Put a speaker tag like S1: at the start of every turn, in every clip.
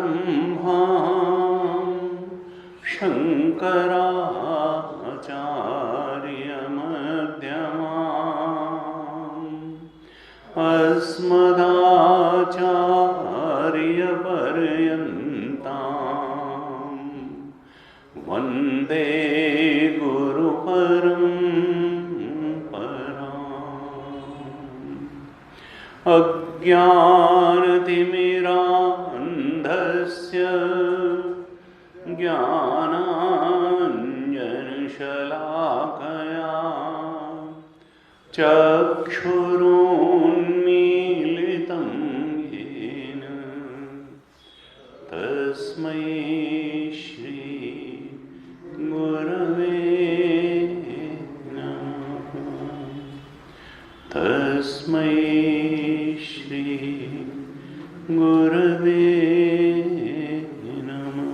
S1: सदाशिवसमारम्भां शङ्कराचार्यमध्यमाम् अस्मदाचार्यपर्यन्तां वन्दे गुरुपरम्पराम्। अज्ञानतिमिरान्धस्य ज्ञानाञ्जनशलाकया चक्षुरुन्मीलितं येन तस्मै श्री गुरवे नमः। तस्मै श्री गुरवे नमः।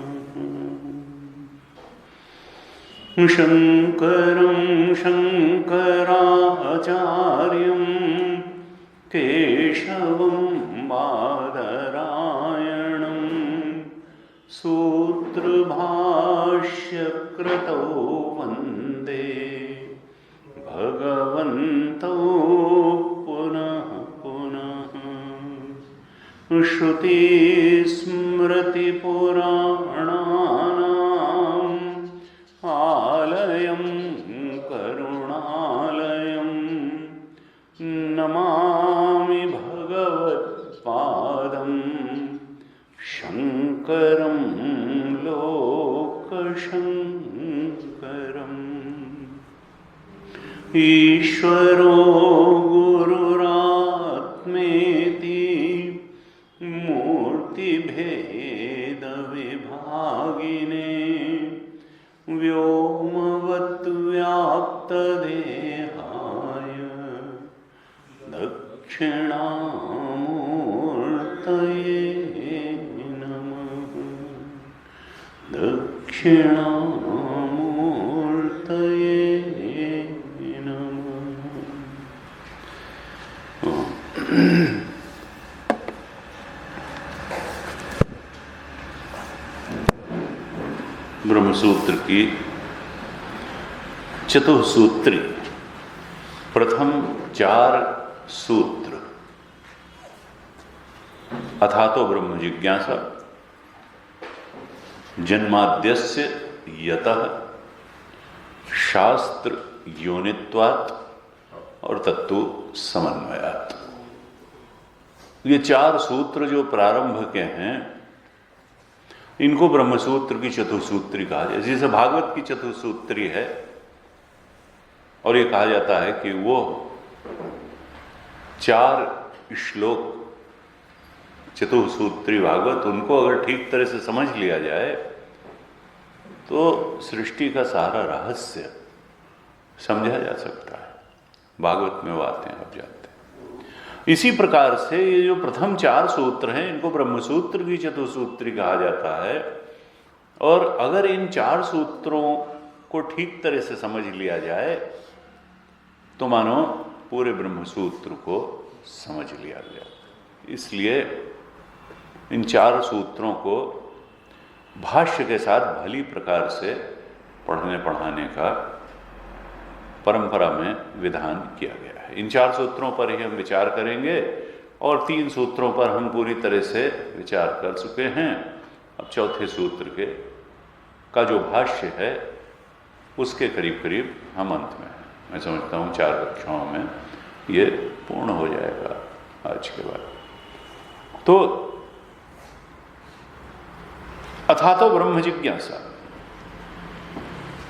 S1: शङ्करं शङ्कराचार्यं केशवं बादरायणं सूत्रभाष्यकृतौ वन्दे भगवन्तौ पुनः पुनः। श्रुतिस्मृतिपुराणानाम् आलयं करुणालयं नमामि भगवत्पादं शङ्करं लोकशङ्करम्। ईश्वरो गुरुरात्मेति मूर्तिभेदविभागिने व्योमवद्व्याप्तदेहाय दक्षिणामूर्तये नमः। दक्षिणामूर्तये नमः। ब्रह्मसूत्र की चतुसूत्री प्रथम 4 सूत्र अथातो ब्रह्म जिज्ञासा जन्माद्यस्य यतः शास्त्र योनित्वात् और तत्व समन्वयात्। ये 4 सूत्र जो प्रारंभ के हैं इनको ब्रह्मसूत्र की चतुसूत्री कहा जाए। जैसे भागवत की चतुसूत्री है और ये कहा जाता है कि वो 4 श्लोक चतुसूत्री भागवत, उनको अगर ठीक तरह से समझ लिया जाए तो सृष्टि का सारा रहस्य समझा जा सकता है। भागवत में वो आते हैं, अब जाते हैं। इसी प्रकार से ये जो प्रथम 4 सूत्र हैं इनको ब्रह्मसूत्र की चतुसूत्री कहा जाता है। और अगर इन 4 सूत्रों को ठीक तरह से समझ लिया जाए तो मानो पूरे ब्रह्मसूत्र को समझ लिया गया। इसलिए इन 4 सूत्रों को भाष्य के साथ भली प्रकार से पढ़ने पढ़ाने का परंपरा में विधान किया गया है। इन 4 सूत्रों पर ही हम विचार करेंगे और 3 सूत्रों पर हम पूरी तरह से विचार कर चुके हैं। अब चौथे सूत्र का जो भाष्य है उसके करीब करीब हम अंत में हैं। मैं समझता हूँ 4 कक्षाओं में ये पूर्ण हो जाएगा आज के बाद। तो अथा तो ब्रह्म जिज्ञासा,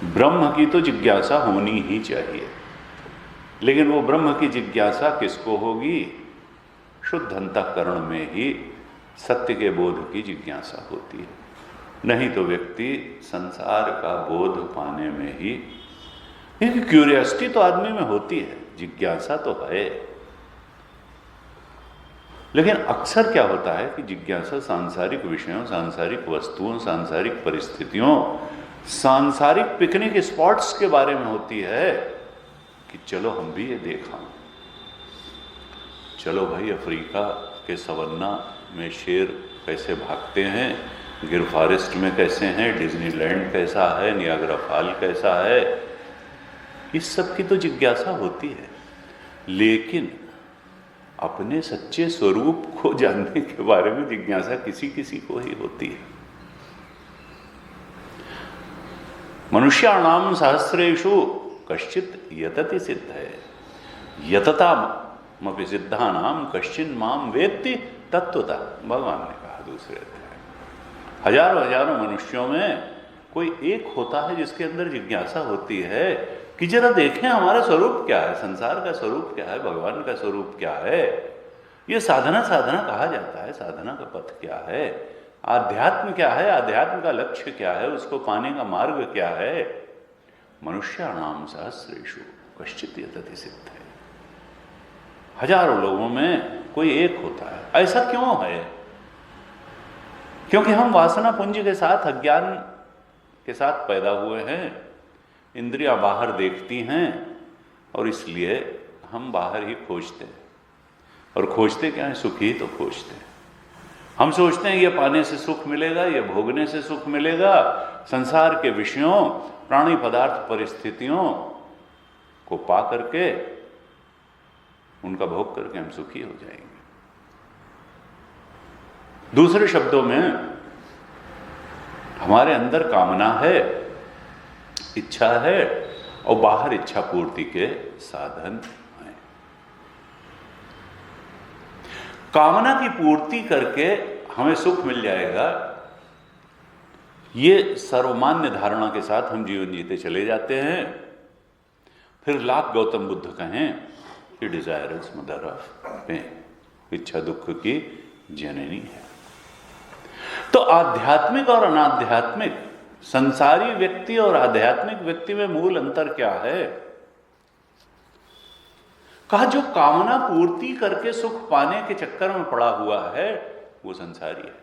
S1: ब्रह्म की तो जिज्ञासा होनी ही चाहिए, लेकिन वो ब्रह्म की जिज्ञासा किसको होगी? शुद्ध अंतःकरण में ही सत्य के बोध की जिज्ञासा होती है। नहीं तो व्यक्ति संसार का बोध पाने में ही, क्योंकि क्यूरियोसिटी तो आदमी में होती है, जिज्ञासा तो है, लेकिन अक्सर क्या होता है कि जिज्ञासा सांसारिक विषयों, सांसारिक वस्तुओं, सांसारिक परिस्थितियों, सांसारिक पिकनिक स्पॉट्स के बारे में होती है कि चलो हम भी ये देखा, चलो भाई अफ्रीका के सवन्ना में शेर कैसे भागते हैं, गिर फॉरेस्ट में कैसे हैं, डिज्नीलैंड कैसा है, नियाग्रा फॉल कैसा है, इस सब की तो जिज्ञासा होती है। लेकिन अपने सच्चे स्वरूप को जानने के बारे में जिज्ञासा किसी किसी को ही होती है। मनुष्याणाम सहस्रेषु कश्चित यतति सिद्ध है, यततामपि सिद्धानाम कश्चिन माम वेत्ति तत्वता, भगवान ने कहा दूसरे अध्याय। हजारों हजारों मनुष्यों में कोई एक होता है जिसके अंदर जिज्ञासा होती है कि जरा देखें हमारा स्वरूप क्या है, संसार का स्वरूप क्या है, भगवान का स्वरूप क्या है, ये साधना कहा जाता है, साधना का पथ क्या है, आध्यात्म क्या है, आध्यात्म का लक्ष्य क्या है, उसको पाने का मार्ग क्या है। मनुष्याणाम सहस्रेषु कश्चित यतति सिद्ध है, हजारों लोगों में कोई एक होता है। ऐसा क्यों है? क्योंकि हम वासना पुंज के साथ, अज्ञान के साथ पैदा हुए हैं, इंद्रियां बाहर देखती हैं और इसलिए हम बाहर ही खोजते हैं। और खोजते क्या है? सुख ही तो खोजते हैं। हम सोचते हैं ये पाने से सुख मिलेगा, ये भोगने से सुख मिलेगा, संसार के विषयों, प्राणी पदार्थ, परिस्थितियों को पा करके, उनका भोग करके हम सुखी हो जाएंगे। दूसरे शब्दों में हमारे अंदर कामना है, इच्छा है और बाहर इच्छा पूर्ति के साधन हैं। कामना की पूर्ति करके हमें सुख मिल जाएगा, ये सर्वमान्य धारणा के साथ हम जीवन जीते चले जाते हैं। फिर लाख गौतम बुद्ध कहें कि desire is mother of pain, इच्छा दुख की जननी है। तो आध्यात्मिक और अनाध्यात्मिक, संसारी व्यक्ति और आध्यात्मिक व्यक्ति में मूल अंतर क्या है? कहा जो कामना पूर्ति करके सुख पाने के चक्कर में पड़ा हुआ है वो संसारी है।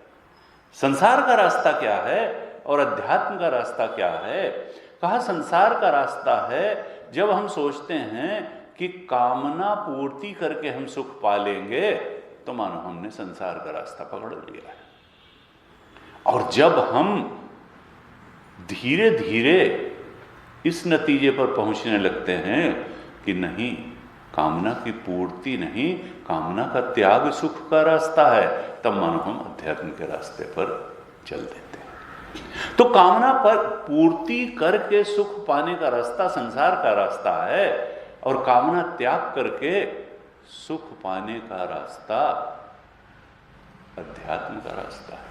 S1: संसार का रास्ता क्या है और अध्यात्म का रास्ता क्या है? कहा संसार का रास्ता है जब हम सोचते हैं कि कामना पूर्ति करके हम सुख पा लेंगे, तो मानो हमने संसार का रास्ता पकड़ लिया है। और जब हम धीरे धीरे इस नतीजे पर पहुंचने लगते हैं कि नहीं, कामना की पूर्ति नहीं, कामना का त्याग सुख का रास्ता है, तब मानो हम अध्यात्म के रास्ते पर चल देते हैं। तो कामना पर पूर्ति करके सुख पाने का रास्ता संसार का रास्ता है और कामना त्याग करके सुख पाने का रास्ता अध्यात्म का रास्ता है।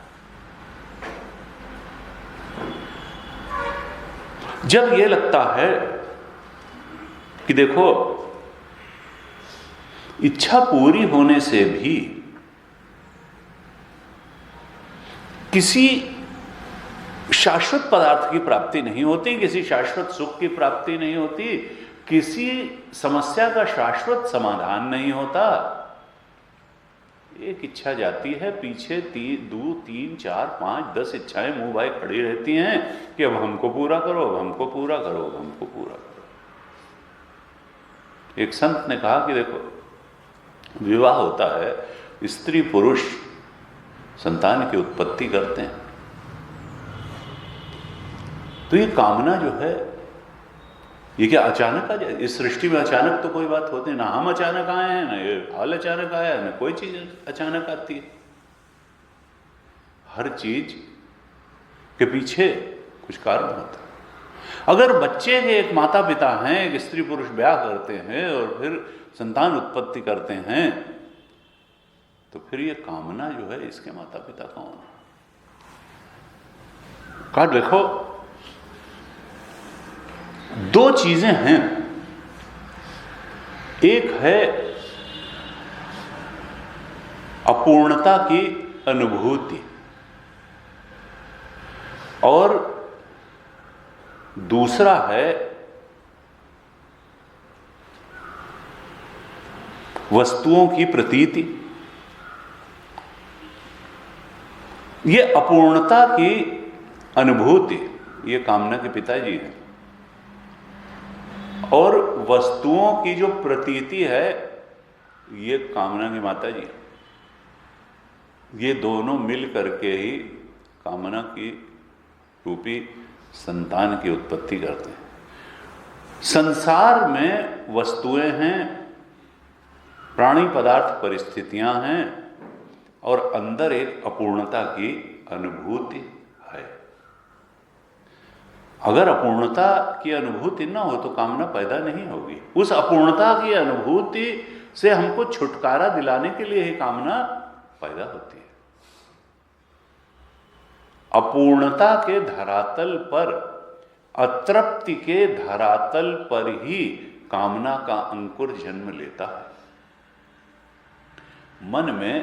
S1: जब ये लगता है कि देखो इच्छा पूरी होने से भी किसी शाश्वत पदार्थ की प्राप्ति नहीं होती, किसी शाश्वत सुख की प्राप्ति नहीं होती, किसी समस्या का शाश्वत समाधान नहीं होता, एक इच्छा जाती है, पीछे 2, 3, 4, 5, 10 इच्छाएं मुंह भाई खड़ी रहती हैं कि अब हमको पूरा करो, अब हमको पूरा करो, अब हमको पूरा करो। एक संत ने कहा कि देखो, विवाह होता है, स्त्री पुरुष संतान की उत्पत्ति करते हैं, तो ये कामना जो है ये क्या अचानक आ जाए? इस सृष्टि में अचानक तो कोई बात होती है ना, हम अचानक आए हैं, ना ये हाल अचानक आया है, ना कोई चीज अचानक आती है। हर चीज के पीछे कुछ कारण होता है। अगर बच्चे के एक माता पिता हैं, एक स्त्री पुरुष ब्याह करते हैं और फिर संतान उत्पत्ति करते हैं, तो फिर ये कामना जो है इसके माता पिता कौन है? कहा देखो, दो चीजें हैं, एक है अपूर्णता की अनुभूति और दूसरा है वस्तुओं की प्रतीति। ये अपूर्णता की अनुभूति ये कामना के पिताजी हैं, और वस्तुओं की जो प्रतीति है ये कामना की माता जी। ये दोनों मिल करके ही कामना की रूपी संतान की उत्पत्ति करते हैं। संसार में वस्तुएं हैं, प्राणी पदार्थ परिस्थितियां हैं, और अंदर एक अपूर्णता की अनुभूति है। अगर अपूर्णता की अनुभूति ना हो तो कामना पैदा नहीं होगी। उस अपूर्णता की अनुभूति से हमको छुटकारा दिलाने के लिए ही कामना पैदा होती है। अपूर्णता के धरातल पर, अतृप्ति के धरातल पर ही कामना का अंकुर जन्म लेता है। मन में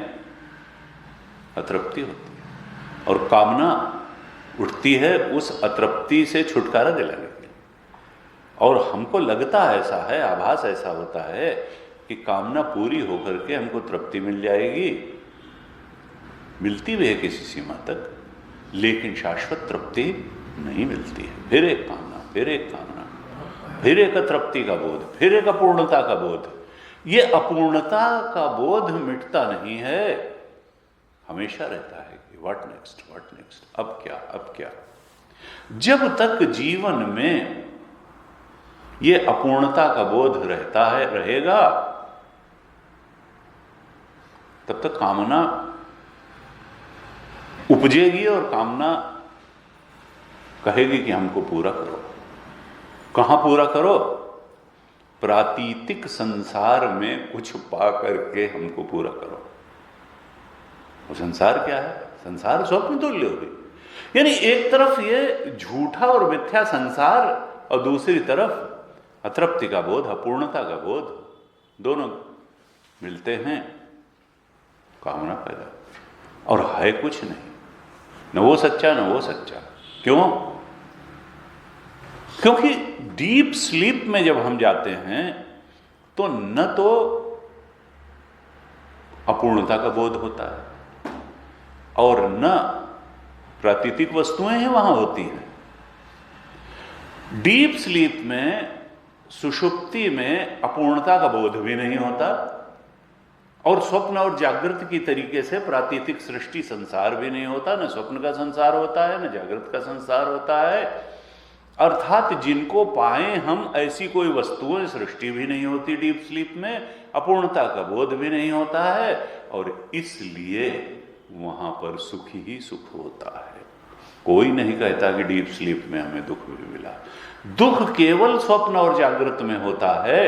S1: अतृप्ति होती है और कामना उठती है उस अतृप्ति से छुटकारा दिलाने के लिए। और हमको लगता ऐसा है, आभास ऐसा होता है कि कामना पूरी होकर के हमको तृप्ति मिल जाएगी, मिलती भी है किसी सीमा तक, लेकिन शाश्वत तृप्ति नहीं मिलती है। फिर एक कामना, फिर एक कामना, फिर एक अतृप्ति का बोध, फिर एक अपूर्णता का बोध। ये अपूर्णता का बोध मिटता नहीं है, हमेशा रहता है कि व्हाट नेक्स्ट, व्हाट नेक्स्ट, अब क्या, अब क्या। जब तक जीवन में ये अपूर्णता का बोध रहता है, रहेगा, तब तक कामना उपजेगी और कामना कहेगी कि हमको पूरा करो। कहां पूरा करो? प्रातीतिक संसार में कुछ पा करके हमको पूरा करो। और संसार क्या है? संसार स्वप्न तुल्य हो गई। यानी एक तरफ ये झूठा और मिथ्या संसार और दूसरी तरफ अतृप्ति का बोध, अपूर्णता का बोध, दोनों मिलते हैं, कामना पैदा। और है कुछ नहीं, न वो सच्चा न वो सच्चा। क्यों? क्योंकि डीप स्लीप में जब हम जाते हैं तो न तो अपूर्णता का बोध होता है और न प्राकृतिक वस्तुएं हैं वहां होती हैं। डीप स्लीप में, सुषुप्ति में अपूर्णता का बोध भी नहीं होता और स्वप्न और जागृत की तरीके से प्राकृतिक सृष्टि संसार भी नहीं होता। न स्वप्न का संसार होता है, न जागृत का संसार होता है। अर्थात जिनको पाए हम ऐसी कोई वस्तुएं, सृष्टि भी नहीं होती डीप स्लीप में, अपूर्णता का बोध भी नहीं होता है, और इसलिए वहां पर सुख ही सुख होता है। कोई नहीं कहता कि डीप स्लीप में हमें दुख भी मिला। दुख केवल स्वप्न और जागृत में होता है।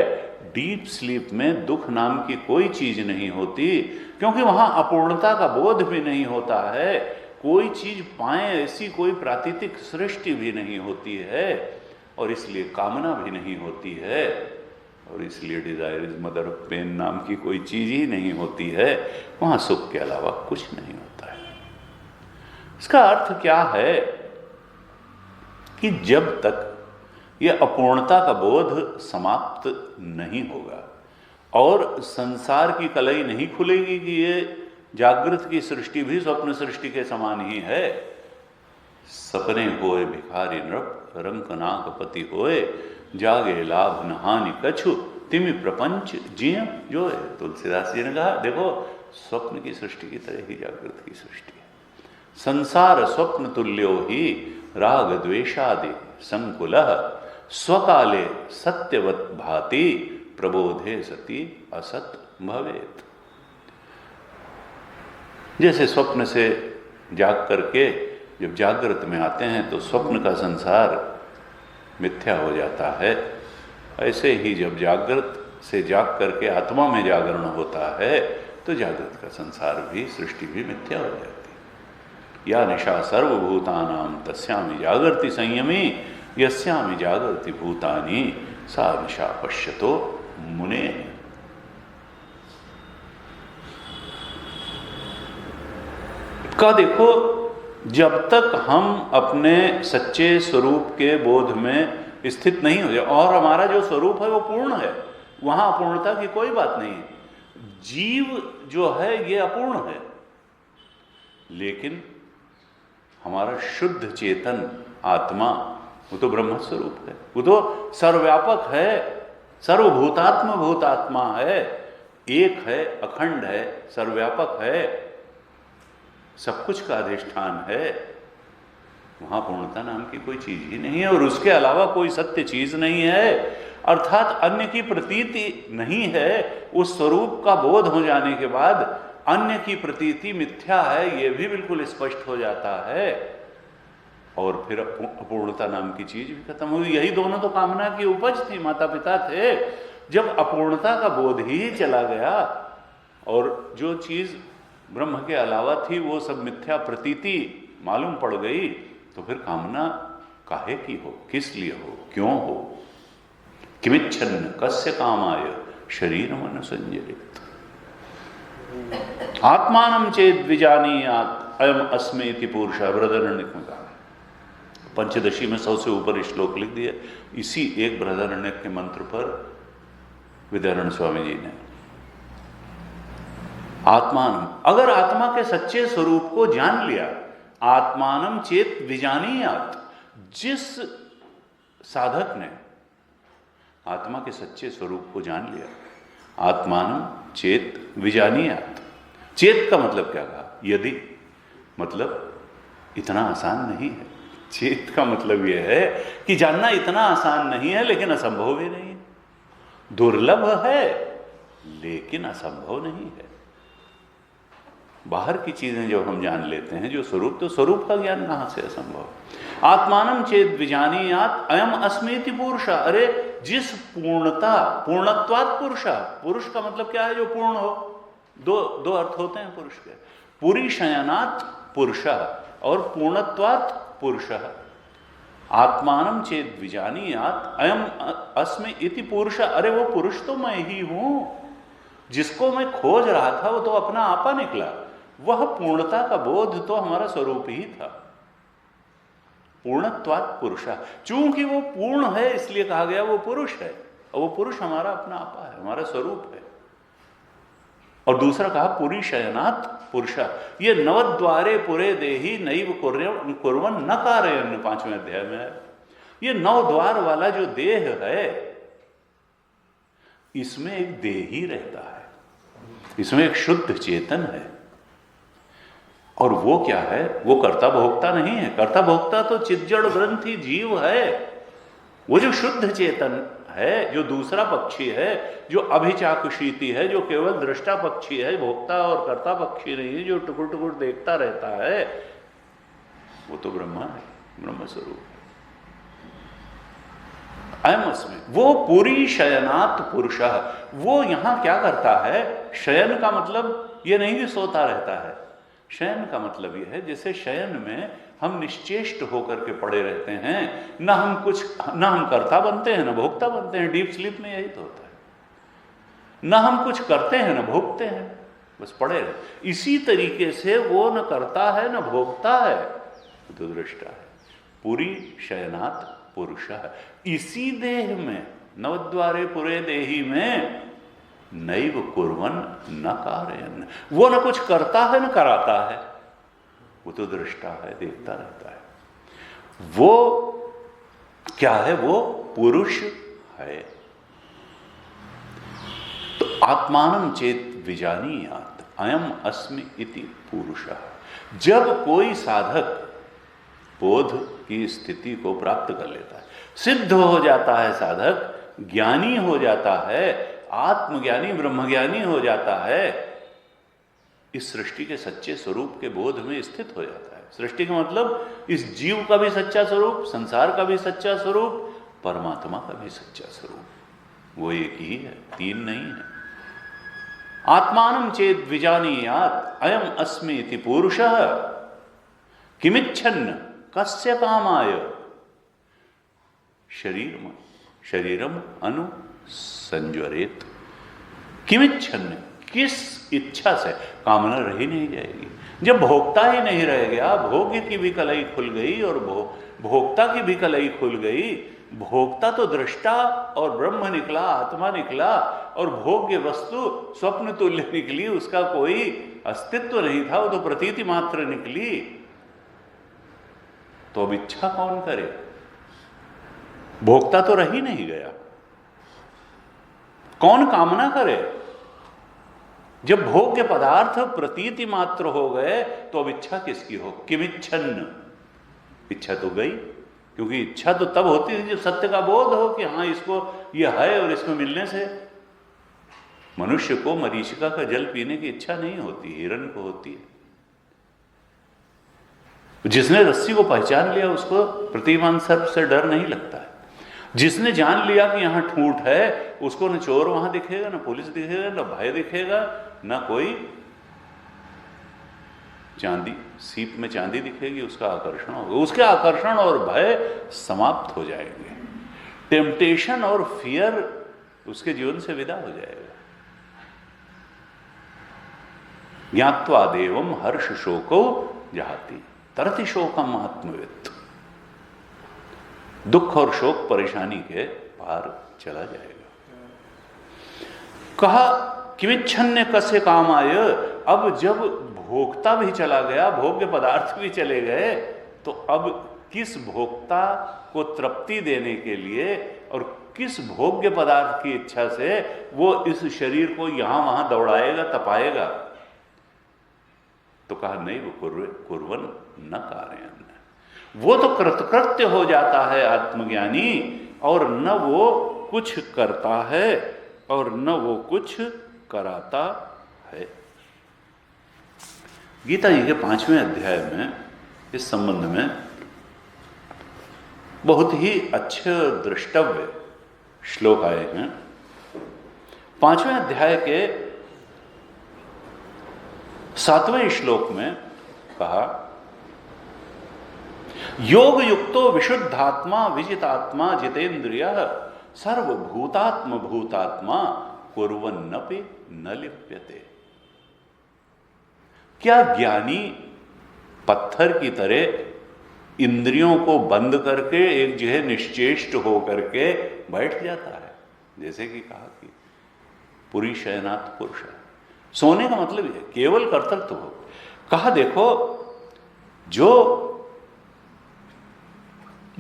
S1: डीप स्लीप में दुख नाम की कोई चीज नहीं होती, क्योंकि वहां अपूर्णता का बोध भी नहीं होता है। कोई चीज पाए ऐसी कोई प्राकृतिक सृष्टि भी नहीं होती है, और इसलिए कामना भी नहीं होती है, और इसलिए desire is mother of pain नाम की कोई चीज ही नहीं होती है। वहां सुख के अलावा कुछ नहीं होता है। इसका अर्थ क्या है कि जब तक यह अपूर्णता का बोध समाप्त नहीं होगा और संसार की कलई नहीं खुलेगी कि ये जागृत की सृष्टि भी स्वप्न सृष्टि के समान ही है। सपने होए भिखारी नृप, रंक नाग पति होए, जागे लाभ न हानि कछु, तिमि प्रपंच जिय जो है। तुलसीदास जी ने कहा देखो स्वप्न की सृष्टि की तरह ही जागृत की सृष्टि है। संसार स्वप्न तुल्यो ही राग द्वेषादि संकुलः, स्वकाले सत्यवत भाति, प्रबोधे सती असत भवेत। जैसे स्वप्न से जाग करके जब जागृत में आते हैं तो स्वप्न का संसार मिथ्या हो जाता है, ऐसे ही जब जागृत से जाग करके आत्मा में जागरण होता है तो जागृत का संसार भी, सृष्टि भी मिथ्या हो जाती है। या निशा सर्वभूतानां तस्यामि जागर्ति संयमी, यस्यामि जागर्ति भूतानि सा निशा पश्यतो मुने। का देखो, जब तक हम अपने सच्चे स्वरूप के बोध में स्थित नहीं हो जाए, और हमारा जो स्वरूप है वो पूर्ण है, वहां अपूर्णता की कोई बात नहीं है। जीव जो है ये अपूर्ण है, लेकिन हमारा शुद्ध चेतन आत्मा वो तो ब्रह्म स्वरूप है, वो तो सर्वव्यापक है, सर्वभूतात्म भूतात्मा है, एक है, अखंड है, सर्वव्यापक है, सब कुछ का अधिष्ठान है। वहां पूर्णता नाम की कोई चीज ही नहीं है, और उसके अलावा कोई सत्य चीज नहीं है, अर्थात अन्य की प्रतीति नहीं है। उस स्वरूप का बोध हो जाने के बाद अन्य की प्रतीति मिथ्या है, यह भी बिल्कुल स्पष्ट हो जाता है, और फिर अपूर्णता नाम की चीज भी खत्म हुई। यही दोनों तो कामना की उपज थी, माता पिता थे। जब अपूर्णता का बोध ही चला गया और जो चीज ब्रह्म के अलावा थी वो सब मिथ्या प्रतीति मालूम पड़ गई, तो फिर कामना काहे की हो, किस लिए हो, क्यों हो। किमिच्छन्न कस्य कामाय शरीर मन संजरित, आत्मानं चेद विजानीयात् अयम अस्मि इति पुरुषः। बृहदारण्यक में कहा, पंचदशी में 100 से ऊपर श्लोक लिख दिए इसी एक बृहदारण्यक के मंत्र पर विद्यारण्य स्वामी जी ने। आत्मानम, अगर आत्मा के सच्चे स्वरूप को जान लिया, आत्मानम चेत विजानीयात्, जिस साधक ने आत्मा के सच्चे स्वरूप को जान लिया, आत्मानम चेत विजानीयात्। चेत का मतलब क्या कहा, यदि, मतलब इतना आसान नहीं है। चेत का मतलब यह है कि जानना इतना आसान नहीं है, लेकिन असंभव भी नहीं है, दुर्लभ है लेकिन असंभव नहीं है। बाहर की चीजें जब हम जान लेते हैं, जो स्वरूप, तो स्वरूप का ज्ञान कहां से असंभव। आत्मानम चेत विजानीयात् अयम अस्मीति पुरुष। अरे जिस पूर्णता, पूर्णत्वात् पुरुष, पुरुष का मतलब क्या है, जो पूर्ण हो। दो अर्थ होते हैं पुरुष के, पुरी शयनात् पुरुष और पूर्णत्वात् पुरुष। आत्मानम चेत विजानीयात् अयम अस्मि इति पुरुष। अरे वो पुरुष तो मैं ही हूं, जिसको मैं खोज रहा था वो तो अपना आपा निकला। वह पूर्णता का बोध तो हमारा स्वरूप ही था, पूर्णत्वात् पुरुष। चूंकि वो पूर्ण है इसलिए कहा गया वो पुरुष है, और वो पुरुष हमारा अपना आपा है, हमारा स्वरूप है। और दूसरा कहा पुरी शयनात् पुरुष। ये नवद्वारे पुरे देही नैव कुर्वन् न कारयन्, 5वें अध्याय में है। ये 9 द्वार वाला जो देह है, इसमें एक देही रहता है, इसमें एक शुद्ध चेतन है। और वो क्या है, वो कर्ता भोक्ता नहीं है। कर्ता भोक्ता तो चिज्जड़ ग्रंथि जीव है। वो जो शुद्ध चेतन है, जो दूसरा पक्षी है, जो अभिचाकुशीति है, जो केवल दृष्टा पक्षी है, भोक्ता और कर्ता पक्षी नहीं है, जो टुकुर टुकुर देखता रहता है, वो तो ब्रह्मा है, ब्रह्म स्वरूप है। अयम अस्मि, वो पूरी शयनात् पुरुष। वो यहां क्या करता है, शयन का मतलब ये नहीं कि सोता रहता है। शयन का मतलब यह है, जैसे शयन में हम निश्चेष्ट होकर के पड़े रहते हैं, न हम कर्ता बनते हैं, न भोक्ता बनते हैं। डीप स्लीप में यही तो होता है, न हम कुछ करते हैं, न भोगते हैं, बस पड़े रहते। इसी तरीके से वो न करता है न भोगता है, तो दृष्टा है। पूरी शयनात् पुरुष। इसी देह में, नवद्वारे पुरे देही में नैव कुर्वन् न कारयन्, वो न कुछ करता है न कराता है, वो तो दृष्टा है, देखता रहता है। वो क्या है? वो पुरुष है। तो आत्मानं चेत विजानीयात् अयम अस्मि इति पुरुषः। जब कोई साधक बोध की स्थिति को प्राप्त कर लेता है, सिद्ध हो जाता है, साधक ज्ञानी हो जाता है, आत्मज्ञानी ब्रह्मज्ञानी हो जाता है, इस सृष्टि के सच्चे स्वरूप के बोध में स्थित हो जाता है। सृष्टि का मतलब इस जीव का भी सच्चा स्वरूप, संसार का भी सच्चा स्वरूप, परमात्मा का भी सच्चा स्वरूप, वो एक ही है, तीन नहीं है। आत्मानं चेद विजानीयात् अयम अस्मि इति पुरुषः किमिच्छन् कस्य कामाय शरीरम अनुसंज्वरेत। किमिच्छन्, किस इच्छा से? कामना रही नहीं जाएगी। जब भोक्ता ही नहीं रह गया, भोग्य की भी कलई खुल गई और भोक्ता की भी कलई खुल गई। भोक्ता तो दृष्टा और ब्रह्म निकला, आत्मा निकला, और भोग्य वस्तु स्वप्न तुल्य निकली, उसका कोई अस्तित्व नहीं था, वो तो प्रतीति मात्र निकली। तो अब इच्छा कौन करे? भोक्ता तो रह ही नहीं गया, कौन कामना करे? जब भोग्य पदार्थ प्रतीति मात्र हो गए तो अब इच्छा किसकी हो? किमिच्छन्न, इच्छा तो गई, क्योंकि इच्छा तो तब होती थी जब सत्य का बोध हो कि हाँ इसको यह है और इसको मिलने से। मनुष्य को मरीचिका का जल पीने की इच्छा नहीं होती, हिरण को होती है। जिसने रस्सी को पहचान लिया उसको प्रतिमान सर्प से डर नहीं लगता है। जिसने जान लिया कि यहां ठूंठ है, उसको न चोर वहां दिखेगा, न पुलिस दिखेगा, न भय दिखेगा, न कोई चांदी, सीप में चांदी दिखेगी, उसका आकर्षण होगा। उसके आकर्षण और भय समाप्त हो जाएंगे। टेम्पटेशन और फियर उसके जीवन से विदा हो जाएगा। ज्ञात्वा देवम हर्ष शोको जहाति तरति शोकम आत्मवित्। दुख और शोक परेशानी के पार चला जाएगा। कहा किमिच्छन्य कस्य कामाय। अब जब भोक्ता भी चला गया, भोग्य पदार्थ भी चले गए, तो अब किस भोक्ता को तृप्ति देने के लिए और किस भोग्य पदार्थ की इच्छा से वो इस शरीर को यहां वहां दौड़ाएगा, तपाएगा? तो कहा नहीं, वो कुर्वन् न कारयन्। वो तो कृतकृत्य हो जाता है आत्मज्ञानी, और न वो कुछ करता है और न वो कुछ कराता है। गीता जी के 5वें अध्याय में इस संबंध में बहुत ही अच्छे दृष्टव्य श्लोक आए हैं। 5वें अध्याय के 7वें श्लोक में कहा, योग युक्तो विशुद्धात्मा विजितात्मा जितेन्द्रियः सर्वभूतात्म भूतात्मा कुर्वन्नपि न लिप्यते। क्या ज्ञानी पत्थर की तरह इंद्रियों को बंद करके एक जगह निश्चेष्ट होकर के बैठ जाता है? जैसे कि कहा कि पुरी शयनात् पुरुष, सोने का मतलब है केवल कर्तृत्व हो। कहा देखो, जो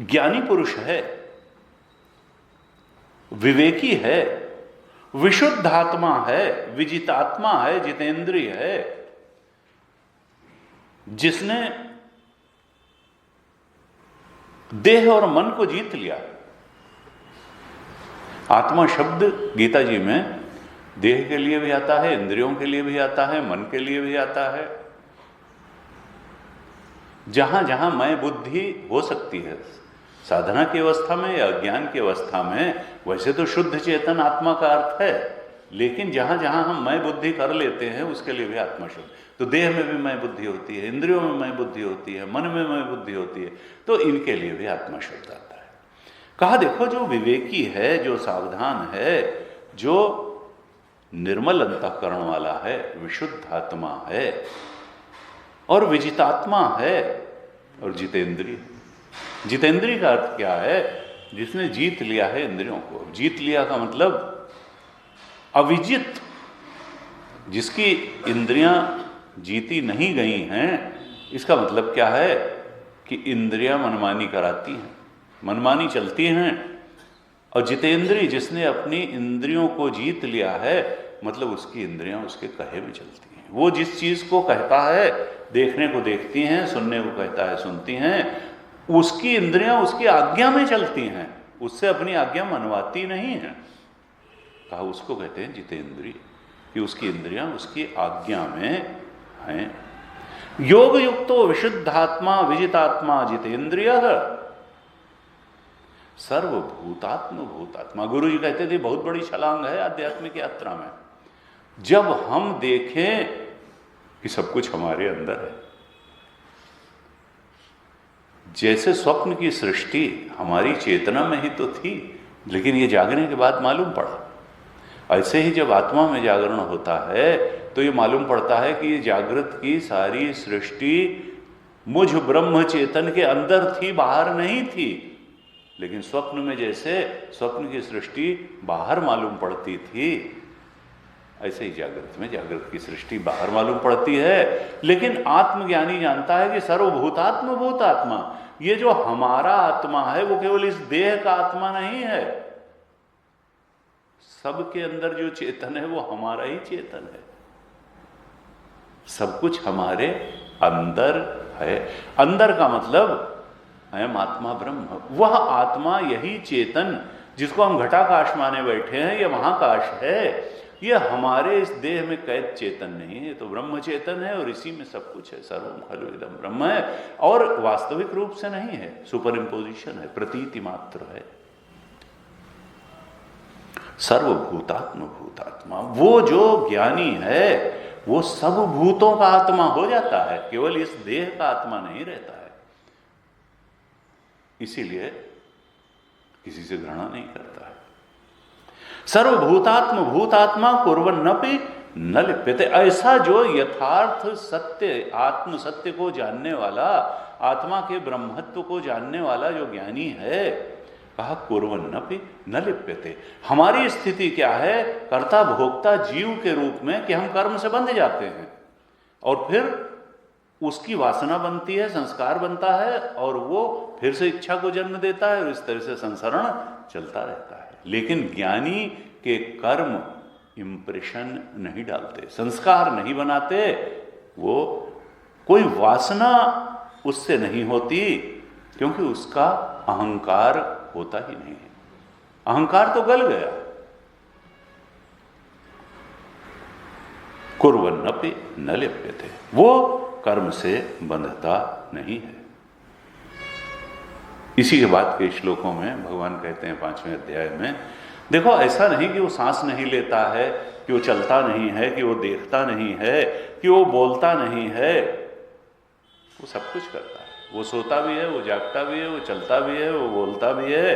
S1: ज्ञानी पुरुष है, विवेकी है, विशुद्ध आत्मा है, विजितात्मा है, जितेंद्रिय है, जिसने देह और मन को जीत लिया। आत्मा शब्द गीता जी में देह के लिए भी आता है, इंद्रियों के लिए भी आता है, मन के लिए भी आता है। जहां जहां मैं बुद्धि हो सकती है साधना की अवस्था में या ज्ञान की अवस्था में, वैसे तो शुद्ध चेतन आत्मा का अर्थ है, लेकिन जहां जहां हम मैं बुद्धि कर लेते हैं उसके लिए भी आत्मा शुद्ध। तो देह में भी मैं बुद्धि होती है, इंद्रियों में मैं बुद्धि होती है, मन में मैं बुद्धि होती है, तो इनके लिए भी आत्मा शुद्ध आता है। कहा देखो, जो विवेकी है, जो सावधान है, जो निर्मल अंतःकरण वाला है, विशुद्ध आत्मा है और विजितात्मा है और जितेंद्रिय। जितेंद्रिय का अर्थ क्या है? जिसने जीत लिया है इंद्रियों को। जीत लिया का मतलब अविजित, जिसकी इंद्रियां जीती नहीं गई हैं, इसका मतलब क्या है कि इंद्रियां मनमानी कराती हैं, मनमानी चलती हैं। और जितेंद्रिय, जिसने अपनी इंद्रियों को जीत लिया है, मतलब उसकी इंद्रियां उसके कहे में चलती हैं। वो जिस चीज को कहता है, देखने को देखती हैं, सुनने को कहता है सुनती हैं, उसकी इंद्रियां उसकी आज्ञा में चलती हैं, उससे अपनी आज्ञा मनवाती नहीं है। कहा उसको कहते हैं जितेंद्रिय, कि उसकी इंद्रियां उसकी आज्ञा में हैं। योग युक्तो विशुद्धात्मा विजितात्मा जितेंद्रिय सर्वभूतात्म भूतात्मा। गुरु जी कहते थे बहुत बड़ी छलांग है आध्यात्मिक यात्रा में, जब हम देखें कि सब कुछ हमारे अंदर है। जैसे स्वप्न की सृष्टि हमारी चेतना में ही तो थी, लेकिन ये जागने के बाद मालूम पड़ा। ऐसे ही जब आत्मा में जागरण होता है तो ये मालूम पड़ता है कि ये जागृत की सारी सृष्टि मुझ ब्रह्म चेतन के अंदर थी, बाहर नहीं थी। लेकिन स्वप्न में जैसे स्वप्न की सृष्टि बाहर मालूम पड़ती थी, ऐसे ही जागृत में जागृत की सृष्टि बाहर मालूम पड़ती है। लेकिन आत्मज्ञानी जानता है कि सर्वभूतात्म भूतात्मा, ये जो हमारा आत्मा है वो केवल इस देह का आत्मा नहीं है। सबके अंदर जो चेतन है वो हमारा ही चेतन है। सब कुछ हमारे अंदर है। अंदर का मतलब अयम आत्मा ब्रह्म, वह आत्मा, यही चेतन जिसको हम घटाकाश माने बैठे हैं, यह महाकाश है। यह हमारे इस देह में कैद चेतन नहीं है, तो ब्रह्म चेतन है और इसी में सब कुछ है। सर्वम खलु इदं ब्रह्म है, और वास्तविक रूप से नहीं है, सुपर इम्पोजिशन है, प्रतीति मात्र है। सर्वभूतात्म भूतात्मा, वो जो ज्ञानी है वो सब भूतों का आत्मा हो जाता है, केवल इस देह का आत्मा नहीं रहता है। इसीलिए किसी से घृणा नहीं करता है। सर्वभूतात्म भूतात्मा कुर्वन्नपि न लिप्यते, ऐसा जो यथार्थ सत्य, आत्म सत्य को जानने वाला, आत्मा के ब्रह्मत्व को जानने वाला जो ज्ञानी है, कहा कुर्वन्नपि न लिप्यते। हमारी स्थिति क्या है, कर्ता भोक्ता जीव के रूप में, कि हम कर्म से बंध जाते हैं और फिर उसकी वासना बनती है, संस्कार बनता है, और वो फिर से इच्छा को जन्म देता है, और इस तरह से संसरण चलता रहता है। लेकिन ज्ञानी के कर्म इंप्रेशन नहीं डालते, संस्कार नहीं बनाते, वो कोई वासना उससे नहीं होती, क्योंकि उसका अहंकार होता ही नहीं है। अहंकार तो गल गया। कुर्वन्नपि न लिप्यते, वो कर्म से बंधता नहीं है। इसी के बाद के श्लोकों में भगवान कहते हैं 5वें अध्याय में, देखो ऐसा नहीं कि वो सांस नहीं लेता है, कि वो चलता नहीं है, कि वो देखता नहीं है, कि वो बोलता नहीं है, वो सब कुछ करता है। वो सोता भी है, वो जागता भी है, वो चलता भी है, वो बोलता भी है,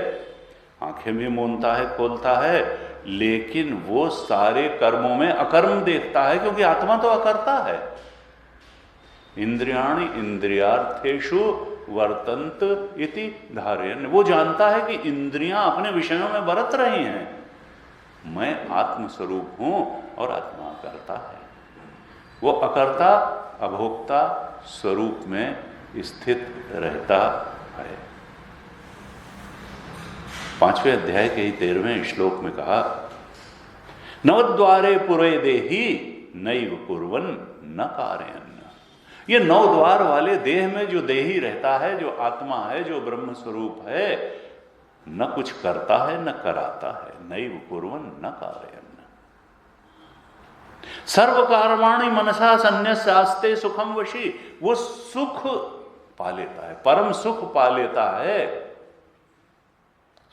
S1: आंखें भी मूंदता है, खोलता है, लेकिन वो सारे कर्मों में अकर्म देखता है, क्योंकि आत्मा तो अकर्ता है। इंद्रियाणि इंद्रियार्थेषु वर्तन्त इति धारयन्, वो जानता है कि इंद्रियां अपने विषयों में बरत रही हैं, मैं आत्मस्वरूप हूं और आत्मा अकर्ता है। वो अकर्ता अभोक्ता स्वरूप में स्थित रहता है। 5वें अध्याय के ही 13वें श्लोक में कहा, नवद्वारे पुरे देहि नैव कुर्वन् न कारयन्। ये 9 द्वार वाले देह में जो देही रहता है, जो आत्मा है, जो ब्रह्म स्वरूप है, न कुछ करता है न कराता है। नैव कुर्वन् न कारयन्। सर्व कर्माणि मनसा संन्यस्य आस्ते सुखम वशी, वो सुख पा लेता है, परम सुख पा लेता है।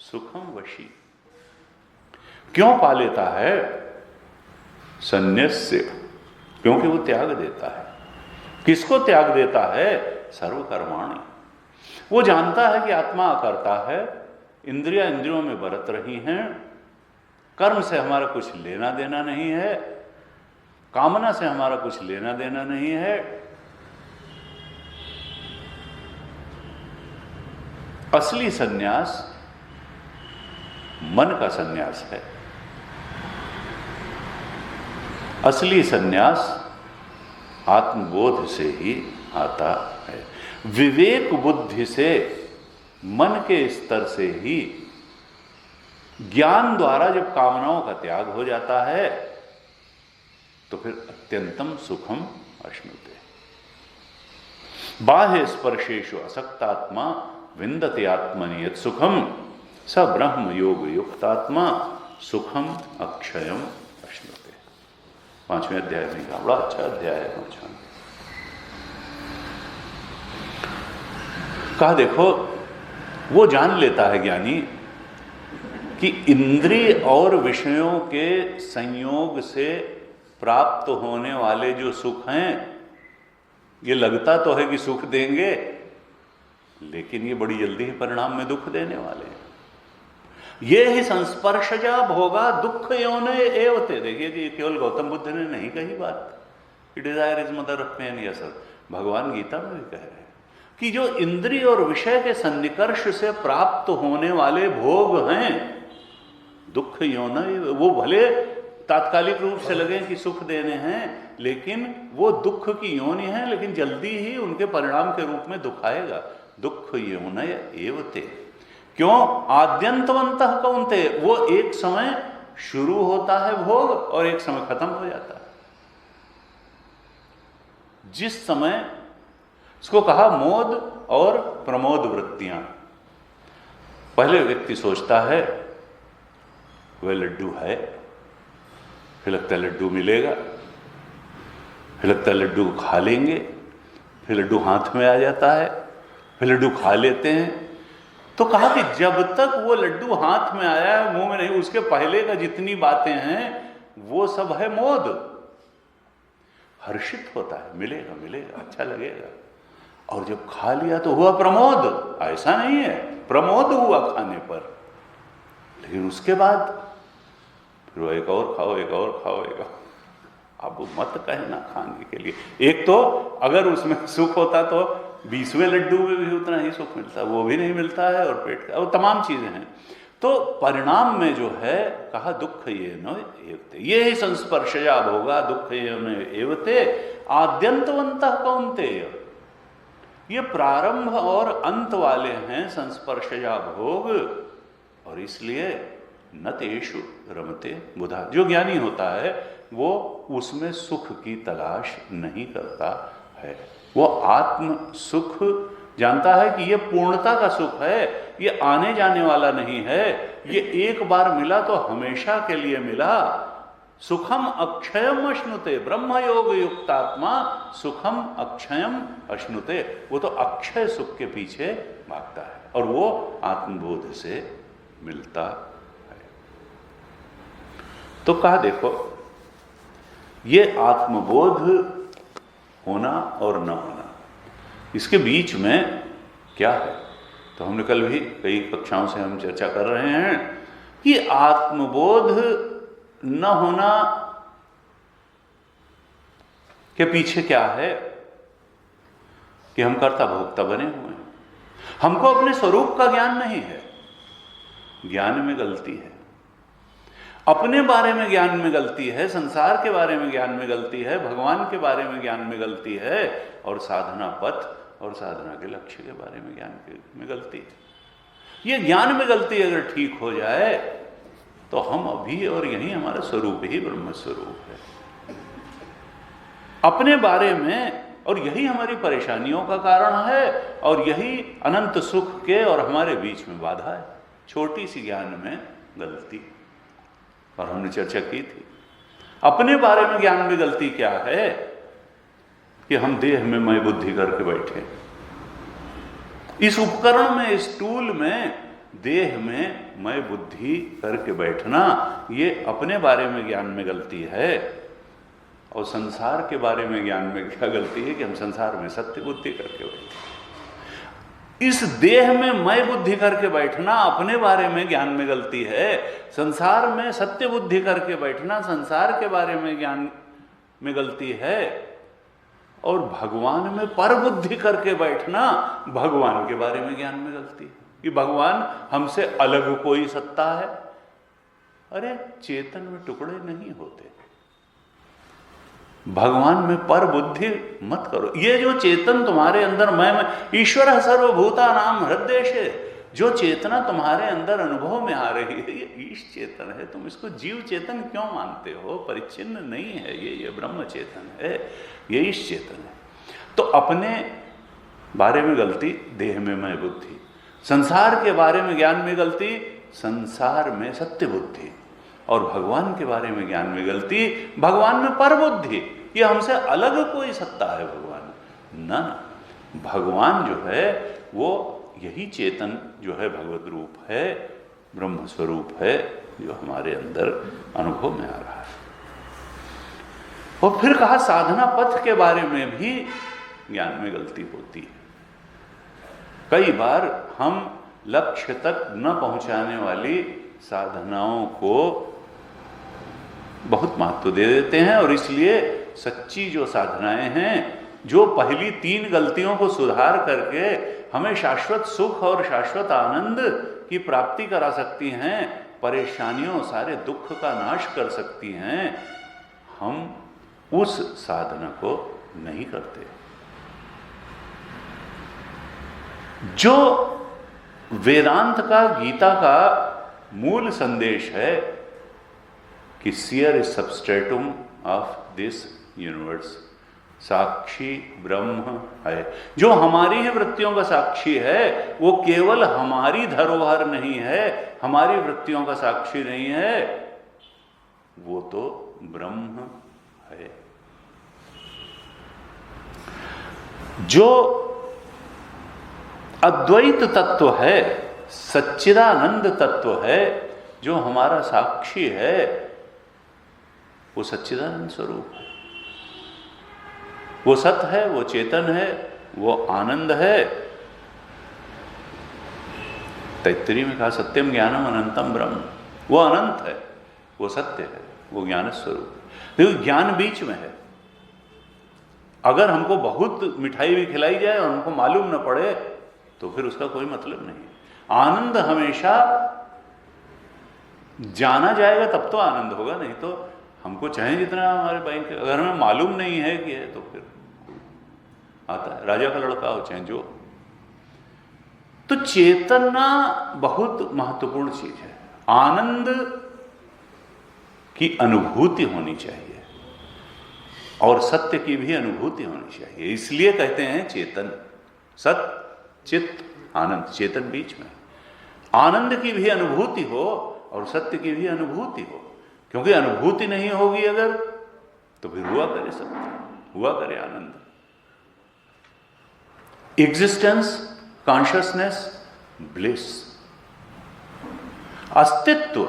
S1: सुखम वशी क्यों पा लेता है? संन्यस्य, क्योंकि वो त्याग देता है। किसको त्याग देता है? सर्वकर्माणि। वो जानता है कि आत्मा अकर्ता है, इंद्रियां इंद्रियों में बरत रही हैं, कर्म से हमारा कुछ लेना देना नहीं है, कामना से हमारा कुछ लेना देना नहीं है। असली सन्यास मन का सन्यास है। असली सन्यास आत्मबोध से ही आता है। विवेक बुद्धि से, मन के स्तर से ही, ज्ञान द्वारा जब कामनाओं का त्याग हो जाता है तो फिर अत्यंतम सुखम अश्नुते। बाह्य स्पर्शेषु असक्तात्मा विन्दते आत्मनि यत् सुखम स ब्रह्म योग युक्तात्मा सुखम अक्षयम अश्नुते। 5वें अध्याय में का बड़ा अच्छा अध्याय है 5वां। कहा देखो, वो जान लेता है ज्ञानी कि इंद्रिय और विषयों के संयोग से प्राप्त होने वाले जो सुख हैं, ये लगता तो है कि सुख देंगे, लेकिन ये बड़ी जल्दी ही परिणाम में दुख देने वाले हैं। ये ही संस्पर्शजा भोगा दुख योने एवते। देखिए कि केवल गौतम बुद्ध ने नहीं कही बात, desire is mother of pain, यह सब भगवान गीता में भी कह रहे हैं कि जो इंद्रिय और विषय के सन्निकर्ष से प्राप्त होने वाले भोग हैं, दुख योन, वो भले तात्कालिक रूप से लगे कि सुख देने हैं, लेकिन वो दुख की योनि है, लेकिन जल्दी ही उनके परिणाम के रूप में दुख आएगा। दुख योन एवते। क्यों? आद्यंतवंतः कौन्ते, वो एक समय शुरू होता है भोग और एक समय खत्म हो जाता है। जिस समय इसको कहा मोद और प्रमोद वृत्तियां। पहले व्यक्ति सोचता है वह लड्डू है, फिर लगता है लड्डू मिलेगा, फिर लगता है लड्डू को खा लेंगे, फिर लड्डू हाथ में आ जाता है, फिर लड्डू खा लेते हैं। तो कहा कि जब तक वो लड्डू हाथ में आया है, मुंह में नहीं, उसके पहले का जितनी बातें हैं वो सब है मोद। हर्षित होता है, मिलेगा मिलेगा, अच्छा लगेगा, और जब खा लिया तो हुआ प्रमोद। ऐसा नहीं है, प्रमोद हुआ खाने पर, लेकिन उसके बाद फिर वो एक और खाओ, एक और खाओ, एक और। अब मत कहना खाने के लिए। एक तो अगर उसमें सुख होता तो 20वें लड्डू में भी उतना ही सुख मिलता, वो भी नहीं मिलता है, और पेट का, वो तमाम चीजें हैं। तो परिणाम में जो है कहा दुख ये न एवते, ये ही संस्पर्शया भोगा दुख ये न एवते आद्यंतवंतः कौन्तेय। ये प्रारंभ और अंत वाले हैं संस्पर्शया भोग, और इसलिए न तेषु रमते बुधा। जो ज्ञानी होता है वो उसमें सुख की तलाश नहीं करता है, वो आत्म सुख जानता है कि ये पूर्णता का सुख है, ये आने जाने वाला नहीं है, ये एक बार मिला तो हमेशा के लिए मिला। सुखम अक्षयम अश्नुते, ब्रह्म योग युक्तात्मा सुखम अक्षयम अश्नुते। वो तो अक्षय सुख के पीछे भागता है, और वो आत्मबोध से मिलता है। तो कहा देखो, ये आत्मबोध होना और न होना, इसके बीच में क्या है? तो हमने कल भी कई कक्षाओं से हम चर्चा कर रहे हैं कि आत्मबोध न होना के पीछे क्या है कि हम कर्ता भोक्ता बने हुए हैं। हमको अपने स्वरूप का ज्ञान नहीं है, ज्ञान में गलती है, अपने बारे में ज्ञान में गलती है, संसार के बारे में ज्ञान में गलती है, भगवान के बारे में ज्ञान में गलती है, और साधना पथ और साधना के लक्ष्य के बारे में ज्ञान में गलती है। ये ज्ञान में गलती अगर ठीक हो जाए तो हम अभी और यही हमारा स्वरूप ही ब्रह्म स्वरूप है अपने बारे में, और यही हमारी परेशानियों का कारण है, और यही अनंत सुख के और हमारे बीच में बाधा है। छोटी सी ज्ञान में गलती, और हमने चर्चा की थी अपने बारे में ज्ञान में गलती क्या है कि हम देह में मैं बुद्धि करके बैठे, इस उपकरण में, इस टूल में देह में मैं बुद्धि करके बैठना, ये अपने बारे में ज्ञान में गलती है। और संसार के बारे में ज्ञान में क्या गलती है कि हम संसार में सत्य बुद्धि करके बैठे। इस देह में मैं बुद्धि करके बैठना अपने बारे में ज्ञान में गलती है, संसार में सत्य बुद्धि करके बैठना संसार के बारे में ज्ञान में गलती है, और भगवान में पर बुद्धि करके बैठना भगवान के बारे में ज्ञान में गलती है कि भगवान हमसे अलग कोई सत्ता है। अरे चेतन में टुकड़े नहीं होते, भगवान में पर बुद्धि मत करो। ये जो चेतन तुम्हारे अंदर, मैं ईश्वर सर्वभूता नाम हृदय, जो चेतना तुम्हारे अंदर अनुभव में आ रही है ये ईश चेतन है। तुम इसको जीव चेतन क्यों मानते हो? परिच्छिन्न नहीं है ये ब्रह्म चेतन है, ये ईश चेतन है। तो अपने बारे में गलती, देह में मैं बुद्धि, संसार के बारे में ज्ञान में गलती, संसार में सत्य बुद्धि, और भगवान के बारे में ज्ञान में गलती, भगवान में पर बुद्धि। ये हमसे अलग कोई सत्ता है भगवान ना, भगवान जो है वो यही चेतन जो है भगवत रूप है, ब्रह्म स्वरूप है, जो हमारे अंदर अनुभव में आ रहा है। और फिर कहा साधना पथ के बारे में भी ज्ञान में गलती होती है। कई बार हम लक्ष्य तक न पहुंचाने वाली साधनाओं को बहुत महत्व दे देते हैं, और इसलिए सच्ची जो साधनाएं हैं, जो पहली 3 गलतियों को सुधार करके हमें शाश्वत सुख और शाश्वत आनंद की प्राप्ति करा सकती हैं, परेशानियों सारे दुख का नाश कर सकती हैं, हम उस साधना को नहीं करते। जो वेदांत का, गीता का मूल संदेश है कि seer is substratum of this universe, साक्षी ब्रह्म है, जो हमारी ही वृत्तियों का साक्षी है, वो केवल हमारी धरोहर नहीं है, हमारी वृत्तियों का साक्षी नहीं है, वो तो ब्रह्म है। जो अद्वैत तत्व है, सच्चिदानंद तत्व है, जो हमारा साक्षी है, वो सच्चिदानंद स्वरूप है, वो सत्य है, वो चेतन है, वो आनंद है। तैत्तिरीय में कहा सत्यम ज्ञानम अनंतम ब्रह्म, वो अनंत है, वो सत्य है, वो ज्ञान स्वरूप है। देखो ज्ञान बीच में है। अगर हमको बहुत मिठाई भी खिलाई जाए और हमको मालूम न पड़े तो फिर उसका कोई मतलब नहीं। आनंद हमेशा जाना जाएगा तब तो आनंद होगा, नहीं तो हमको चाहे जितना हमारे बैंक, अगर हमें मालूम नहीं है कि है तो फिर आता है, राजा का लड़का हो चाहे जो। तो चेतना बहुत महत्वपूर्ण चीज है। आनंद की अनुभूति होनी चाहिए और सत्य की भी अनुभूति होनी चाहिए। इसलिए कहते हैं चेतन, सत्य चित्त आनंद, चेतन बीच में। आनंद की भी अनुभूति हो और सत्य की भी अनुभूति हो, क्योंकि अनुभूति नहीं होगी अगर तो फिर हुआ करे सत्य, हुआ करे आनंद। एग्जिस्टेंस, कॉन्शियसनेस, ब्लिस, अस्तित्व।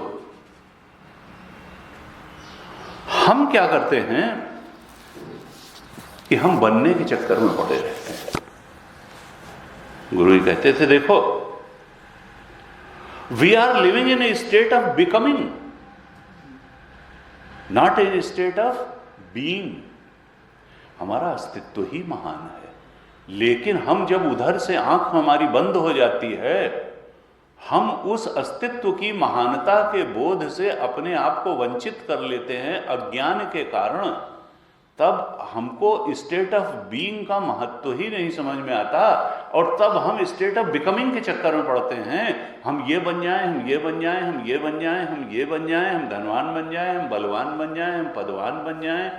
S1: हम क्या करते हैं कि हम बनने के चक्कर में पड़े रहते हैं। गुरु जी कहते थे देखो, we are living in a state of becoming, not in a state of being. हमारा अस्तित्व ही महान है, लेकिन हम जब उधर से आंख हमारी बंद हो जाती है, हम उस अस्तित्व की महानता के बोध से अपने आप को वंचित कर लेते हैं अज्ञान के कारण। तब हमको स्टेट ऑफ बीइंग का महत्व ही नहीं समझ में आता, और तब हम स्टेट ऑफ बिकमिंग के चक्कर में पड़ते हैं। हम ये बन जाएं, हम ये बन जाएं, हम ये बन जाएं, हम ये बन जाएं, हम धनवान बन जाएं, हम बलवान बन जाएं, हम पदवान बन जाएं।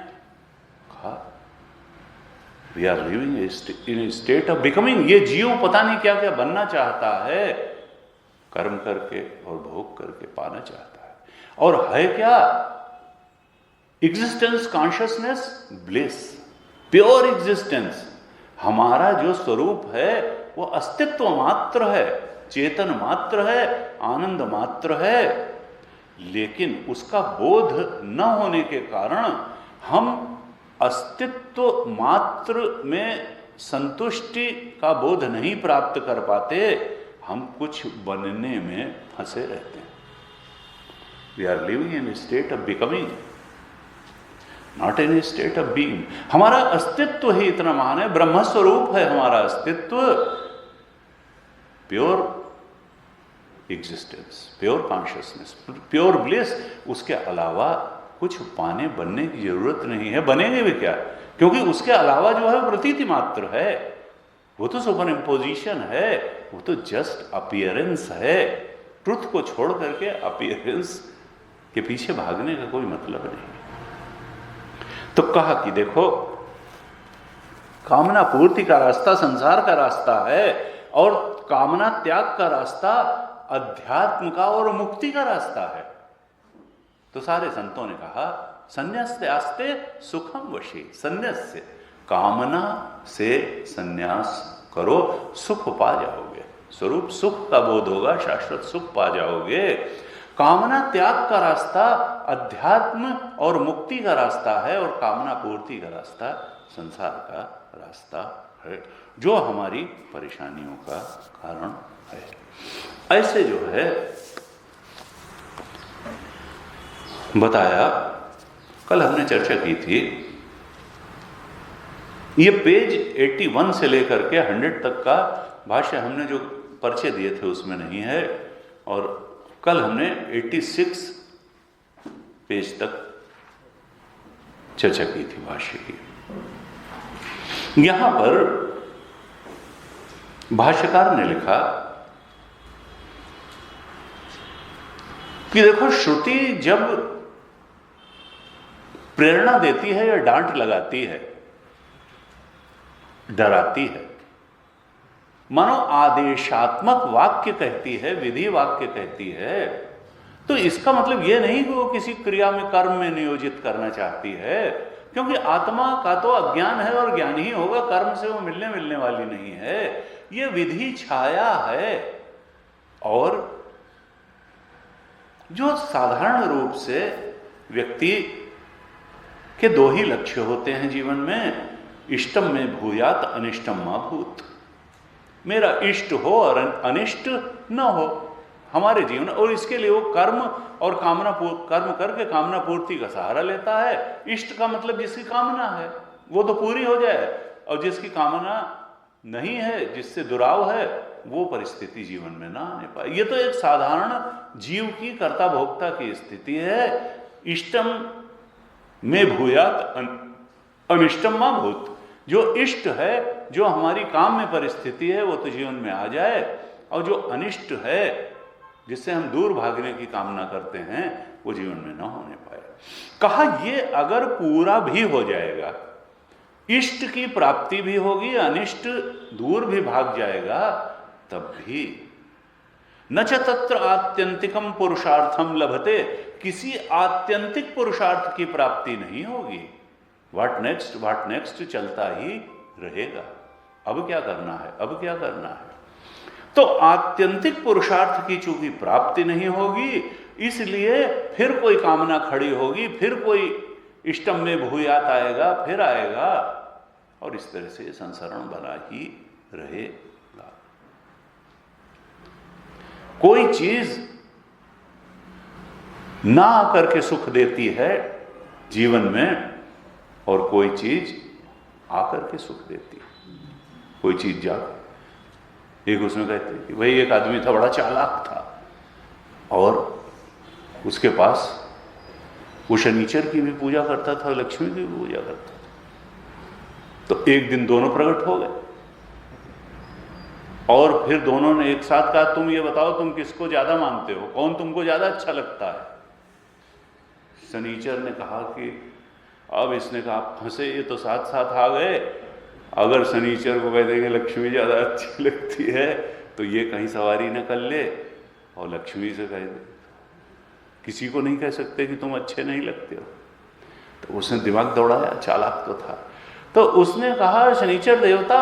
S1: We are living in a state of becoming. ये जीव पता नहीं क्या क्या बनना चाहता है, कर्म करके और भोग करके पाना चाहता है। और है क्या? Existence, consciousness, bliss, pure existence. हमारा जो स्वरूप है वो अस्तित्व मात्र है, चेतन मात्र है, आनंद मात्र है, लेकिन उसका बोध न होने के कारण हम अस्तित्व मात्र में संतुष्टि का बोध नहीं प्राप्त कर पाते, हम कुछ बनने में फंसे रहते हैं। We are living in a state of becoming, not in a state of being. हमारा अस्तित्व ही इतना महान है, ब्रह्म स्वरूप है हमारा अस्तित्व, pure existence, pure consciousness, pure bliss. उसके अलावा कुछ पाने बनने की जरूरत नहीं है, बनेंगे भी क्या, क्योंकि उसके अलावा जो है प्रतीति मात्र है, वो तो सुपर इम्पोजिशन है, वो तो जस्ट अपीयरेंस है। ट्रुथ को छोड़ करके अपीयरेंस के पीछे भागने का कोई मतलब नहीं। तो कहा कि देखो, कामना पूर्ति का रास्ता संसार का रास्ता है, और कामना त्याग का रास्ता अध्यात्म का और मुक्ति का रास्ता है। तो सारे संतों ने कहा संन्यास्ते आस्ते सुखम वशी, संन्यास्य, कामना से संन्यास करो, सुख पा जाओगे, स्वरूप सुख का बोध होगा, शाश्वत सुख पा जाओगे। कामना त्याग का रास्ता अध्यात्म और मुक्ति का रास्ता है, और कामना पूर्ति का रास्ता संसार का रास्ता है, जो हमारी परेशानियों का कारण है। ऐसे जो है बताया, कल हमने चर्चा की थी, ये पेज 81 से लेकर के 100 तक का भाष्य हमने जो पर्चे दिए थे उसमें नहीं है, और कल हमने 86 पेज तक चर्चा की थी भाष्य की। यहां पर भाष्यकार ने लिखा कि देखो, श्रुति जब प्रेरणा देती है या डांट लगाती है, डराती है, मानो आदेशात्मक वाक्य कहती है, विधि वाक्य कहती है, तो इसका मतलब यह नहीं कि वो किसी क्रिया में, कर्म में नियोजित करना चाहती है, क्योंकि आत्मा का तो अज्ञान है और ज्ञान ही होगा, कर्म से वो मिलने वाली नहीं है। ये विधि छाया है, और जो साधारण रूप से व्यक्ति के दो ही लक्ष्य होते हैं जीवन में, इष्टम में भूयात अनिष्टम मा भूत, मेरा इष्ट हो और अनिष्ट न हो हमारे जीवन, और इसके लिए वो कर्म और कर्म करके कामना पूर्ति का सहारा लेता है। इष्ट का मतलब जिसकी कामना है वो तो पूरी हो जाए, और जिसकी कामना नहीं है, जिससे दुराव है, वो परिस्थिति जीवन में ना आने पाए। ये तो एक साधारण जीव की कर्ता भोक्ता की स्थिति है। इष्टम में भूयात अनिष्टम मा भूत, जो इष्ट है, जो हमारी काम में परिस्थिति है, वो तो जीवन में आ जाए, और जो अनिष्ट है, जिससे हम दूर भागने की कामना करते हैं, वो जीवन में ना होने पाए। कहा ये अगर पूरा भी हो जाएगा, इष्ट की प्राप्ति भी होगी, अनिष्ट दूर भी भाग जाएगा, तब भी न च तत्र आत्यंतिकम पुरुषार्थम लभते, किसी आत्यंतिक पुरुषार्थ की प्राप्ति नहीं होगी। व्हाट नेक्स्ट चलता ही रहेगा। अब क्या करना है, अब क्या करना है। तो आत्यंतिक पुरुषार्थ की चूंकि प्राप्ति नहीं होगी, इसलिए फिर कोई कामना खड़ी होगी, फिर कोई इष्टम में भूयात आएगा, फिर आएगा, और इस तरह से संसरण बना ही रहेगा। कोई चीज ना आकर के सुख देती है जीवन में, और कोई चीज आकर के सुख देती है। कोई चीज एक उसमें कहते हैं कि भाई एक आदमी था, बड़ा चालाक था, और उसके पास वो शनिचर की भी पूजा करता था, लक्ष्मी की भी पूजा करता था। तो एक दिन दोनों प्रकट हो गए, और फिर दोनों ने एक साथ कहा, तुम ये बताओ तुम किसको ज्यादा मानते हो, कौन तुमको ज्यादा अच्छा लगता है। शनिचर ने कहा कि अब इसने कहा फंसे, ये तो साथ साथ आ गए, अगर शनिचर को कह देंगे लक्ष्मी ज्यादा अच्छी लगती है, तो ये कहीं सवारी न कर ले और लक्ष्मी से कह दे। किसी को नहीं कह सकते कि तुम अच्छे नहीं लगते हो। तो उसने दिमाग दौड़ाया, चालाक तो था। तो उसने कहा, शनिचर देवता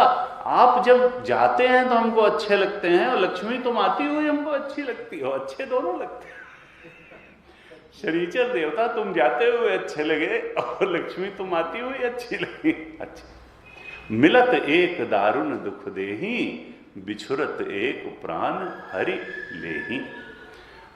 S1: आप जब जाते हैं तो हमको अच्छे लगते हैं, और लक्ष्मी तुम आती हुई हमको अच्छी लगती हो, अच्छे दोनों लगते हैं। शनिचर देवता तुम जाते हुए अच्छे लगे, और लक्ष्मी तुम आती हुई अच्छी लगी। अच्छा, मिलत एक दारुण दुख देही, बिछुरत एक प्राण हरि लेही,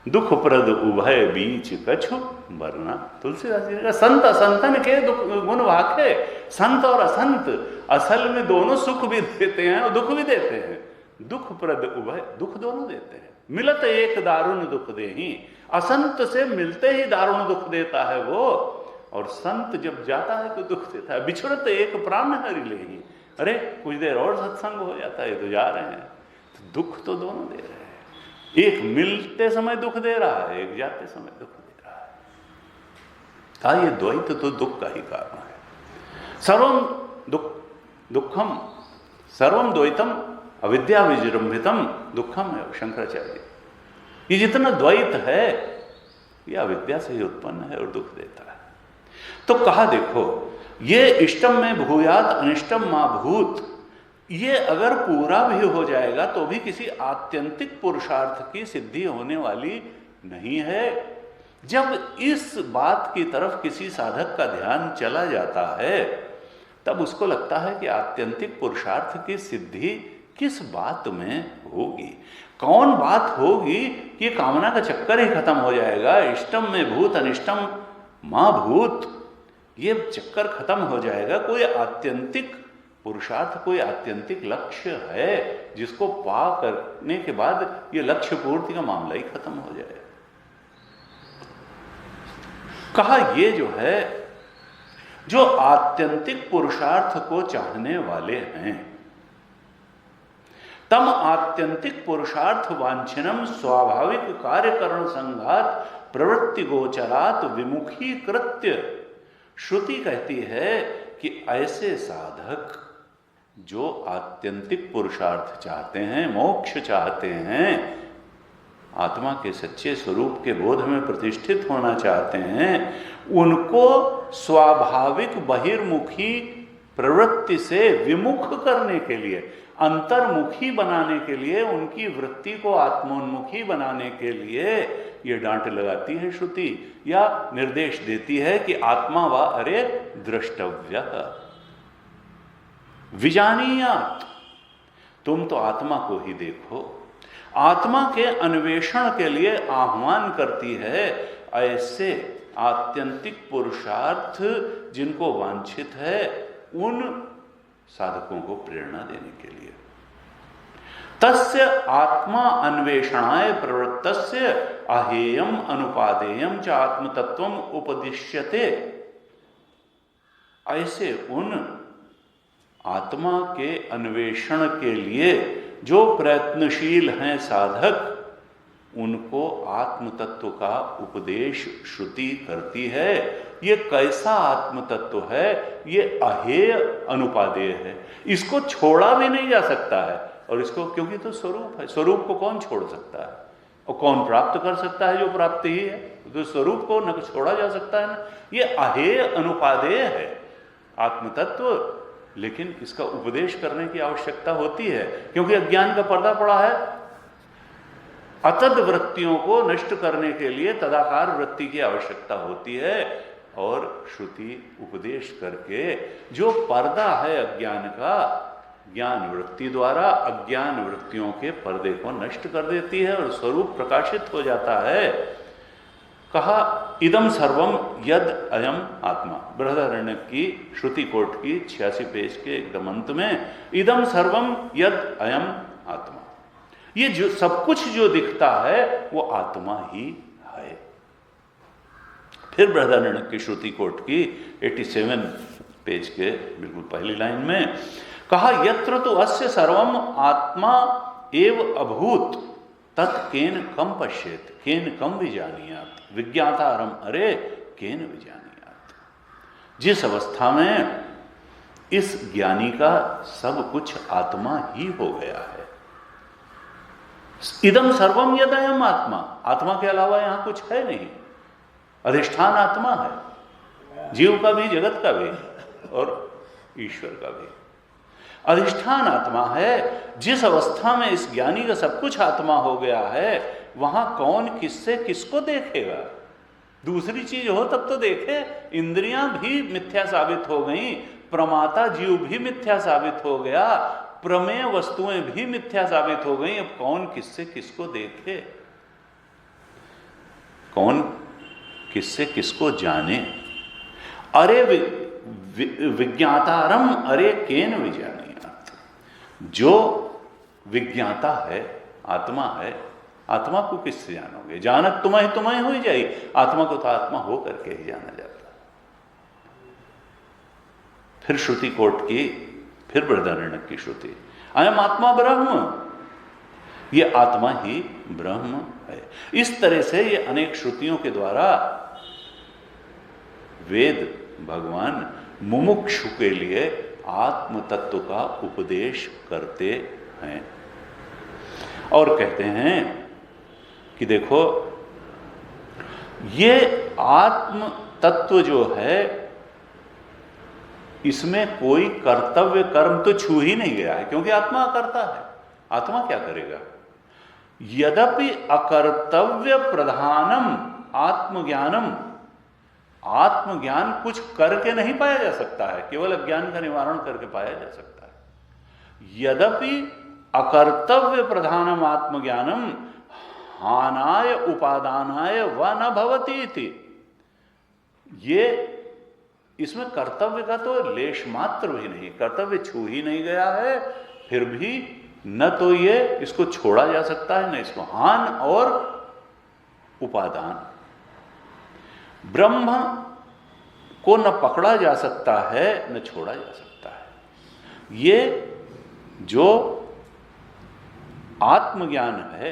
S1: दुख प्रद उभय बीच कछु वरना। तुलसीदास जी ने कहा, संत असंतन के गुण वाके, संत और असंत असल में दोनों सुख भी देते हैं और दुख भी देते हैं, दुख प्रद उभय, दुख दोनों देते हैं। मिलत एक दारुण दुख देहि, असंत से मिलते ही दारुण दुख देता है वो, और संत जब जाता है तो दुख देता है। बिछड़त एक प्राण हरि लेहि, अरे कुछ देर और सत्संग हो जाता है, तो जा रहे हैं, तो दुख तो दोनों दे रहे हैं। एक मिलते समय दुख दे रहा है, एक जाते समय दुख दे रहा है। कहा ये द्वैत तो दुख का ही कारण है। सर्वम दुखम सर्वम द्वैतम अविद्या विजृंभितम दुखम है शंकराचार्य। ये जितना द्वैत है ये अविद्या से ही उत्पन्न है और दुख देता है। तो कहा देखो, ये इष्टम में भूयात अनिष्टम मा भूत, ये अगर पूरा भी हो जाएगा तो भी किसी आत्यंतिक पुरुषार्थ की सिद्धि होने वाली नहीं है। जब इस बात की तरफ किसी साधक का ध्यान चला जाता है तब उसको लगता है कि आत्यंतिक पुरुषार्थ की सिद्धि किस बात में होगी, कौन बात होगी कि ये कामना का चक्कर ही खत्म हो जाएगा। इष्टम में भूत अनिष्टम मां भूत, ये चक्कर खत्म हो जाएगा। कोई आत्यंतिक पुरुषार्थ, कोई आत्यंतिक लक्ष्य है जिसको पा करने के बाद ये लक्ष्य पूर्ति का मामला ही खत्म हो जाएगा। कहा ये जो है, जो आत्यंतिक पुरुषार्थ को चाहने वाले हैं, तम आत्यंतिक पुरुषार्थ वांछनम स्वाभाविक कार्यकरण संघात प्रवृत्ति गोचरात विमुखी कृत्य। श्रुति कहती है कि ऐसे साधक जो आत्यंतिक पुरुषार्थ चाहते हैं, मोक्ष चाहते हैं, आत्मा के सच्चे स्वरूप के बोध में प्रतिष्ठित होना चाहते हैं, उनको स्वाभाविक बहिर्मुखी प्रवृत्ति से विमुख करने के लिए, अंतर्मुखी बनाने के लिए, उनकी वृत्ति को आत्मोन्मुखी बनाने के लिए ये डांट लगाती है श्रुति, या निर्देश देती है कि आत्मा वा अरे द्रष्टव्य विजानीयात, तुम तो आत्मा को ही देखो। आत्मा के अन्वेषण के लिए आह्वान करती है ऐसे आत्यंतिक पुरुषार्थ जिनको वांछित है, उन साधकों को प्रेरणा देने के लिए। तस्य आत्मा अन्वेषणाय प्रवृत्तस्य अहेयम अनुपादेयम च आत्मतत्वम उपदिश्यते। ऐसे उन आत्मा के अन्वेषण के लिए जो प्रयत्नशील हैं साधक, उनको आत्म तत्व का उपदेश श्रुति करती है। ये कैसा आत्म तत्व है? ये अहेय अनुपादेय है, इसको छोड़ा भी नहीं जा सकता है। और इसको, क्योंकि तो स्वरूप है, स्वरूप को कौन छोड़ सकता है और कौन प्राप्त कर सकता है? जो प्राप्ति ही है, तो स्वरूप को न छोड़ा जा सकता है ना। ये अहेय अनुपादेय है आत्म तत्व, लेकिन इसका उपदेश करने की आवश्यकता होती है, क्योंकि अज्ञान का पर्दा पड़ा है। अतद वृत्तियों को नष्ट करने के लिए तदाकार वृत्ति की आवश्यकता होती है, और श्रुति उपदेश करके जो पर्दा है अज्ञान का, ज्ञान वृत्ति द्वारा अज्ञान वृत्तियों के पर्दे को नष्ट कर देती है और स्वरूप प्रकाशित हो जाता है। कहा इदम सर्वम यद अयम आत्मा, बृहदारण्यक की श्रुति कोट की 86 पेज के एकदम अंत में, इदम सर्वम यद अयम आत्मा, ये जो सब कुछ जो दिखता है वो आत्मा ही है। फिर बृहदारण्यक की श्रुति कोट की 87 पेज के बिल्कुल पहली लाइन में कहा यत्र तो अस्य सर्वम आत्मा एव अभूत तत् केन कम पश्येत केन कम विजानीयात विज्ञातारम अरे केन विजानीयात। जिस अवस्था में इस ज्ञानी का सब कुछ आत्मा ही हो गया है, इदम सर्वम यदयम आत्मा, आत्मा के अलावा यहां कुछ है नहीं, अधिष्ठान आत्मा है, जीव का भी, जगत का भी और ईश्वर का भी अधिष्ठान आत्मा है। जिस अवस्था में इस ज्ञानी का सब कुछ आत्मा हो गया है, वहां कौन किससे किसको देखेगा? दूसरी चीज हो तब तो देखे। इंद्रियां भी मिथ्या साबित हो गई, प्रमाता जीव भी मिथ्या साबित हो गया, प्रमेय वस्तुएं भी मिथ्या साबित हो गई। अब कौन किससे किसको देखे, कौन किससे किसको जाने? अरे विज्ञातारम अरे केन विजानीयात, जो विज्ञाता है, आत्मा है। आत्मा को किससे जानोगे? जानक तुम्हें हो ही जाई। आत्मा को तो आत्मा हो करके ही जाना जाता। फिर श्रुति कोट की, फिर बृहदारण्यक की श्रुति, अयम आत्मा ब्रह्म, ये आत्मा ही ब्रह्म है। इस तरह से ये अनेक श्रुतियों के द्वारा वेद भगवान मुमुक्षु के लिए आत्म तत्व का उपदेश करते हैं और कहते हैं कि देखो, ये आत्म तत्व जो है इसमें कोई कर्तव्य कर्म तो छू ही नहीं गया है, क्योंकि आत्मा करता है। आत्मा क्या करेगा? यद्यपि अकर्तव्य प्रधानम आत्मज्ञानम, आत्मज्ञान कुछ करके नहीं पाया जा सकता है, केवल अज्ञान का निवारण करके पाया जा सकता है। यद्यपि अकर्तव्य प्रधानम आत्मज्ञानम हानाय उपादानाय व न भवति इति, ये इसमें कर्तव्य का तो लेश मात्र भी नहीं, कर्तव्य छू ही नहीं गया है, फिर भी न तो ये इसको छोड़ा जा सकता है, न इसको हान और उपादान। ब्रह्म को न पकड़ा जा सकता है न छोड़ा जा सकता है। ये जो आत्मज्ञान है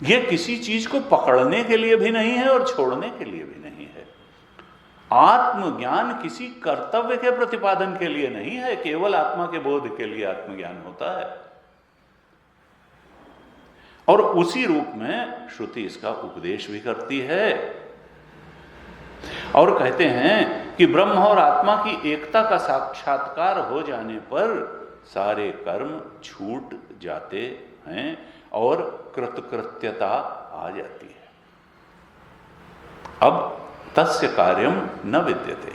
S1: ये किसी चीज को पकड़ने के लिए भी नहीं है और छोड़ने के लिए भी नहीं है। आत्मज्ञान किसी कर्तव्य के प्रतिपादन के लिए नहीं है, केवल आत्मा के बोध के लिए आत्मज्ञान होता है। और उसी रूप में श्रुति इसका उपदेश भी करती है और कहते हैं कि ब्रह्म और आत्मा की एकता का साक्षात्कार हो जाने पर सारे कर्म छूट जाते हैं और कृतकृत्यता आ जाती है। अब तस्य कार्यम न विद्यते,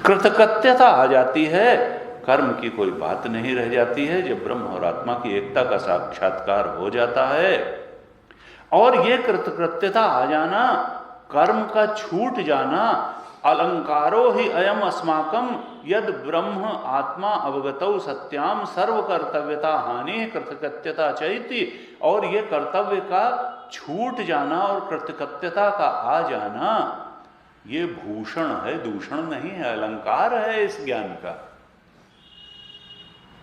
S1: कृतकृत्यता आ जाती है, कर्म की कोई बात नहीं रह जाती है जब ब्रह्म और आत्मा की एकता का साक्षात्कार हो जाता है। और ये कृतकृत्यता आ जाना, कर्म का छूट जाना, अलंकारो ही अयम अस्माकम यद ब्रह्म आत्मा अवगतौ सत्याम सर्व कर्तव्यता हानि कृतकृत्यता चैति, और ये कर्तव्य का छूट जाना और कृतकृत्यता का आ जाना ये भूषण है, दूषण नहीं है, अलंकार है इस ज्ञान का।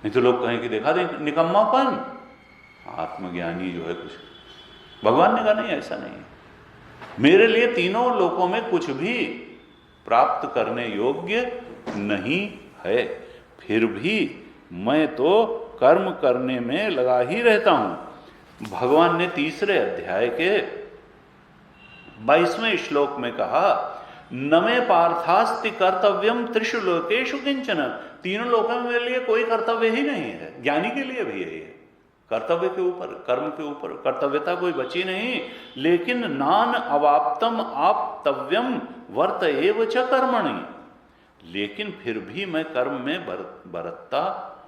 S1: नहीं तो लोग कहें कि देखा दे निकम्मापन, आत्मज्ञानी जो है कुछ, भगवान ने कहा नहीं, ऐसा नहीं है। मेरे लिए तीनों लोकों में कुछ भी प्राप्त करने योग्य नहीं है, फिर भी मैं तो कर्म करने में लगा ही रहता हूं। भगवान ने तीसरे अध्याय के 22वें श्लोक में कहा, नमे पार्थास्ति कर्तव्यम त्रिषु लोकेषु किंचन, तीनों लोकों में मेरे लिए कोई कर्तव्य ही नहीं है। ज्ञानी के लिए भी यही है, कर्तव्य के ऊपर, कर्म के ऊपर कर्तव्यता कोई बची नहीं। लेकिन नान अवाप्तम आप्तव्यम वर्त एव च कर्मणि, लेकिन फिर भी मैं कर्म में बरतता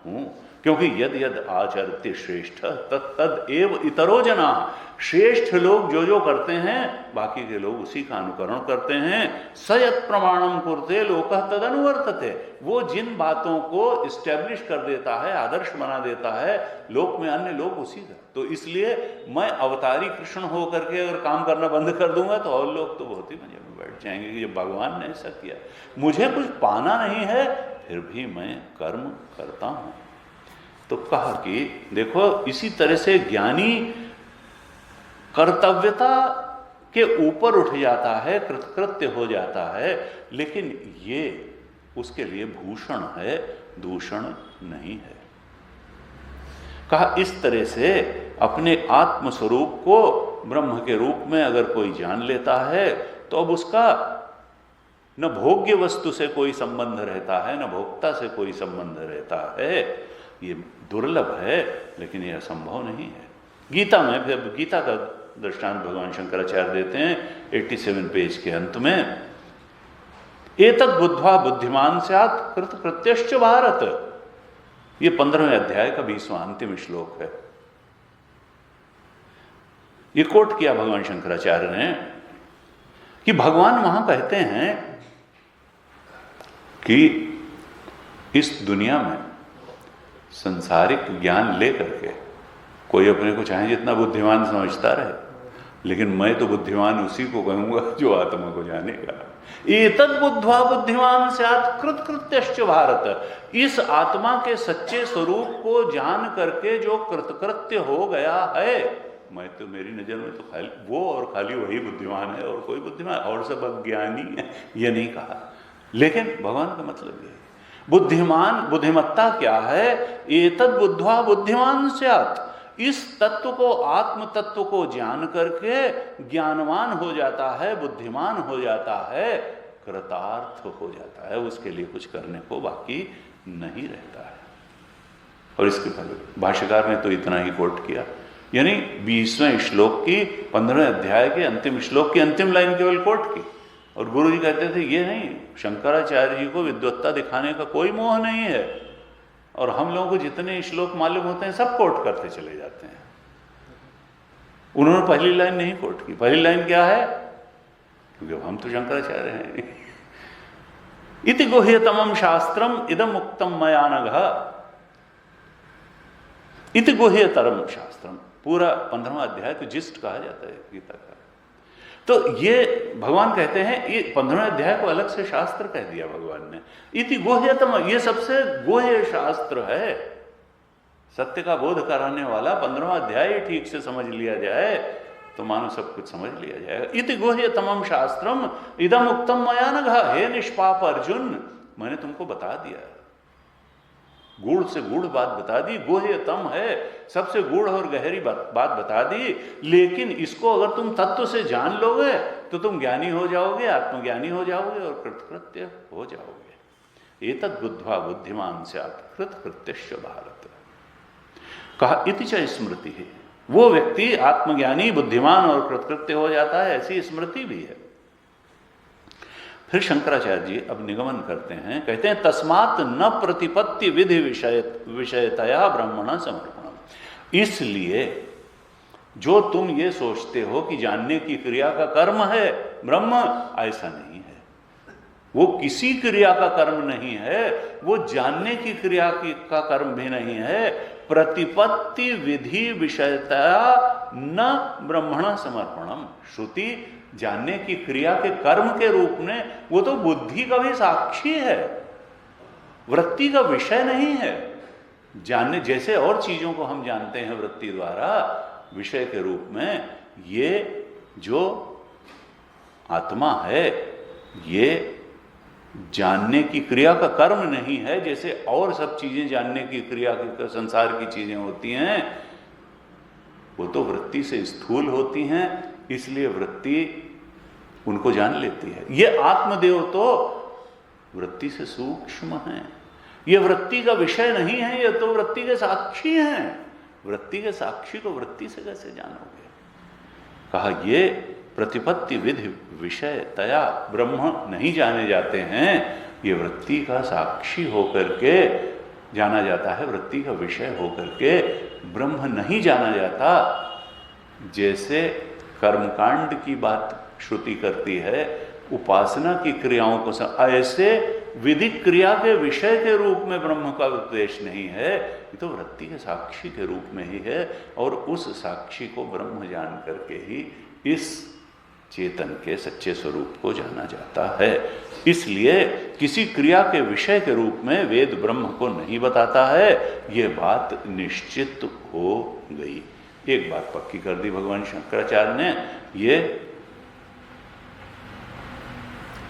S1: हूं, क्योंकि यद यद आचरते श्रेष्ठ तद एव इतरो जना, श्रेष्ठ लोग जो जो करते हैं बाकी के लोग उसी का अनुकरण करते हैं। सयत प्रमाणम कुरते लोकः तद अनुवर्तते, वो जिन बातों को इस्टेब्लिश कर देता है, आदर्श बना देता है, लोक में अन्य लोग उसी का। तो इसलिए मैं अवतारी कृष्ण होकर के अगर काम करना बंद कर दूंगा तो और लोग तो बहुत ही मजे में बैठ जाएंगे कि जब भगवान ने ऐसा किया। मुझे कुछ पाना नहीं है फिर भी मैं कर्म करता हूं। तो कहा कि देखो, इसी तरह से ज्ञानी कर्तव्यता के ऊपर उठ जाता है, कृतकृत्य हो जाता है, लेकिन ये उसके लिए भूषण है, दूषण नहीं है। कहा इस तरह से अपने आत्म स्वरूप को ब्रह्म के रूप में अगर कोई जान लेता है तो अब उसका न भोग्य वस्तु से कोई संबंध रहता है, न भोक्ता से कोई संबंध रहता है। ये दुर्लभ है, लेकिन यह असंभव नहीं है। गीता में, फिर गीता का दृष्टांत भगवान शंकराचार्य देते हैं 87 पेज के अंत में, एतद् बुद्ध्वा बुद्धिमान स्यात् कृतकृत्यश्च भारत, ये 15वें अध्याय का 20वां अंतिम श्लोक है। ये कोट किया भगवान शंकराचार्य ने कि भगवान वहां कहते हैं कि इस दुनिया में संसारिक ज्ञान ले करके कोई अपने को चाहे जितना बुद्धिमान समझता रहे, लेकिन मैं तो बुद्धिमान उसी को कहूंगा जो आत्मा को जानेगा। एतद् बुद्ध्वा बुद्धिमान स्यात् कृतकृत्यश्च भारत। इस आत्मा के सच्चे स्वरूप को जान करके जो कृतकृत्य हो गया है, मैं तो, मेरी नजर में तो खाली वो और खाली वही बुद्धिमान है और कोई बुद्धिमान और सब अज्ञानी है, ये नहीं कहा। लेकिन भगवान का मतलब ये है, बुद्धिमान, बुद्धिमत्ता क्या है? एतद् बुद्ध्वा बुद्धिमान स्यात्। इस तत्व को, आत्म तत्व को जान करके ज्ञानवान हो जाता है, बुद्धिमान हो जाता है, कृतार्थ हो जाता है, उसके लिए कुछ करने को बाकी नहीं रहता है। और इसके पहले भाष्यकार ने तो इतना ही कोट किया, यानी 20वें श्लोक की 15वें अध्याय के अंतिम श्लोक की अंतिम लाइन केवल कोट की। और गुरु जी कहते थे ये नहीं, शंकराचार्य जी को विद्वत्ता दिखाने का कोई मोह नहीं है, और हम लोगों को जितने श्लोक मालूम होते हैं सब कोट करते चले जाते हैं। उन्होंने पहली लाइन नहीं कोट की। पहली लाइन क्या है? क्योंकि हम तो शंकराचार्य हैं। इति गुह्यतमं शास्त्रम इदम उक्तम मया नघ। इति गुह्यतरम शास्त्रम, पूरा 15वां अध्याय तो जिस्ट कहा जाता है गीता का। तो ये भगवान कहते हैं, ये 15वें अध्याय को अलग से शास्त्र कह दिया भगवान ने। इति गुह्यतम, ये सबसे गुह्य शास्त्र है, सत्य का बोध कराने वाला 15वां अध्याय ठीक से समझ लिया जाए तो मानो सब कुछ समझ लिया जाएगा। इति गुह्यतमं शास्त्रम इदम उक्तम मया नघ। हे निष्पाप अर्जुन, मैंने तुमको बता दिया, गूढ़ से गूढ़ बात बता दी, गुह्यतम है, सबसे गूढ़ और गहरी बात बता दी। लेकिन इसको अगर तुम तत्व से जान लोगे तो तुम ज्ञानी हो जाओगे, आत्मज्ञानी हो जाओगे और कृतकृत्य हो जाओगे। एतद् बुद्ध्वा बुद्धिमान स्यात् कृतकृत्यश्च भारत। कहा इति च स्मृति है, वो व्यक्ति आत्मज्ञानी, बुद्धिमान और कृतकृत्य हो जाता है, ऐसी स्मृति भी है। फिर शंकराचार्य जी अब निगमन करते हैं, कहते हैं तस्मात् न प्रतिपत्ति विधि विषयतया ब्रह्मण समर्पणम। इसलिए जो तुम ये सोचते हो कि जानने की क्रिया का कर्म है ब्रह्म, ऐसा नहीं है। वो किसी क्रिया का कर्म नहीं है, वो जानने की क्रिया का कर्म भी नहीं है। प्रतिपत्ति विधि विषयतया न ब्रह्मण समर्पणम। श्रुति जानने की क्रिया के कर्म के रूप में वो तो बुद्धि का भी साक्षी है, वृत्ति का विषय नहीं है। जानने जैसे और चीजों को हम जानते हैं वृत्ति द्वारा विषय के रूप में, ये जो आत्मा है ये जानने की क्रिया का कर्म नहीं है। जैसे और सब चीजें जानने की क्रिया की, संसार की चीजें होती हैं, वो तो वृत्ति से स्थूल होती हैं, इसलिए वृत्ति उनको जान लेती है। ये आत्मदेव तो वृत्ति से सूक्ष्म है, ये वृत्ति का विषय नहीं है, ये तो वृत्ति के साक्षी हैं। वृत्ति के साक्षी को वृत्ति से कैसे जानोगे? कहा ये प्रतिपत्ति विधि विषय तया ब्रह्म नहीं जाने जाते हैं, ये वृत्ति का साक्षी होकर के जाना जाता है, वृत्ति का विषय होकर के ब्रह्म नहीं जाना जाता। जैसे कर्मकांड की बात श्रुति करती है, उपासना की क्रियाओं को ऐसे विधिक क्रिया के विषय के रूप में ब्रह्म का उपदेश नहीं है, ये तो वृत्ति के साक्षी के रूप में ही है। और उस साक्षी को ब्रह्म जान करके ही इस चेतन के सच्चे स्वरूप को जाना जाता है। इसलिए किसी क्रिया के विषय के रूप में वेद ब्रह्म को नहीं बताता है, ये बात निश्चित हो गई। एक बात पक्की कर दी भगवान शंकराचार्य ने, ये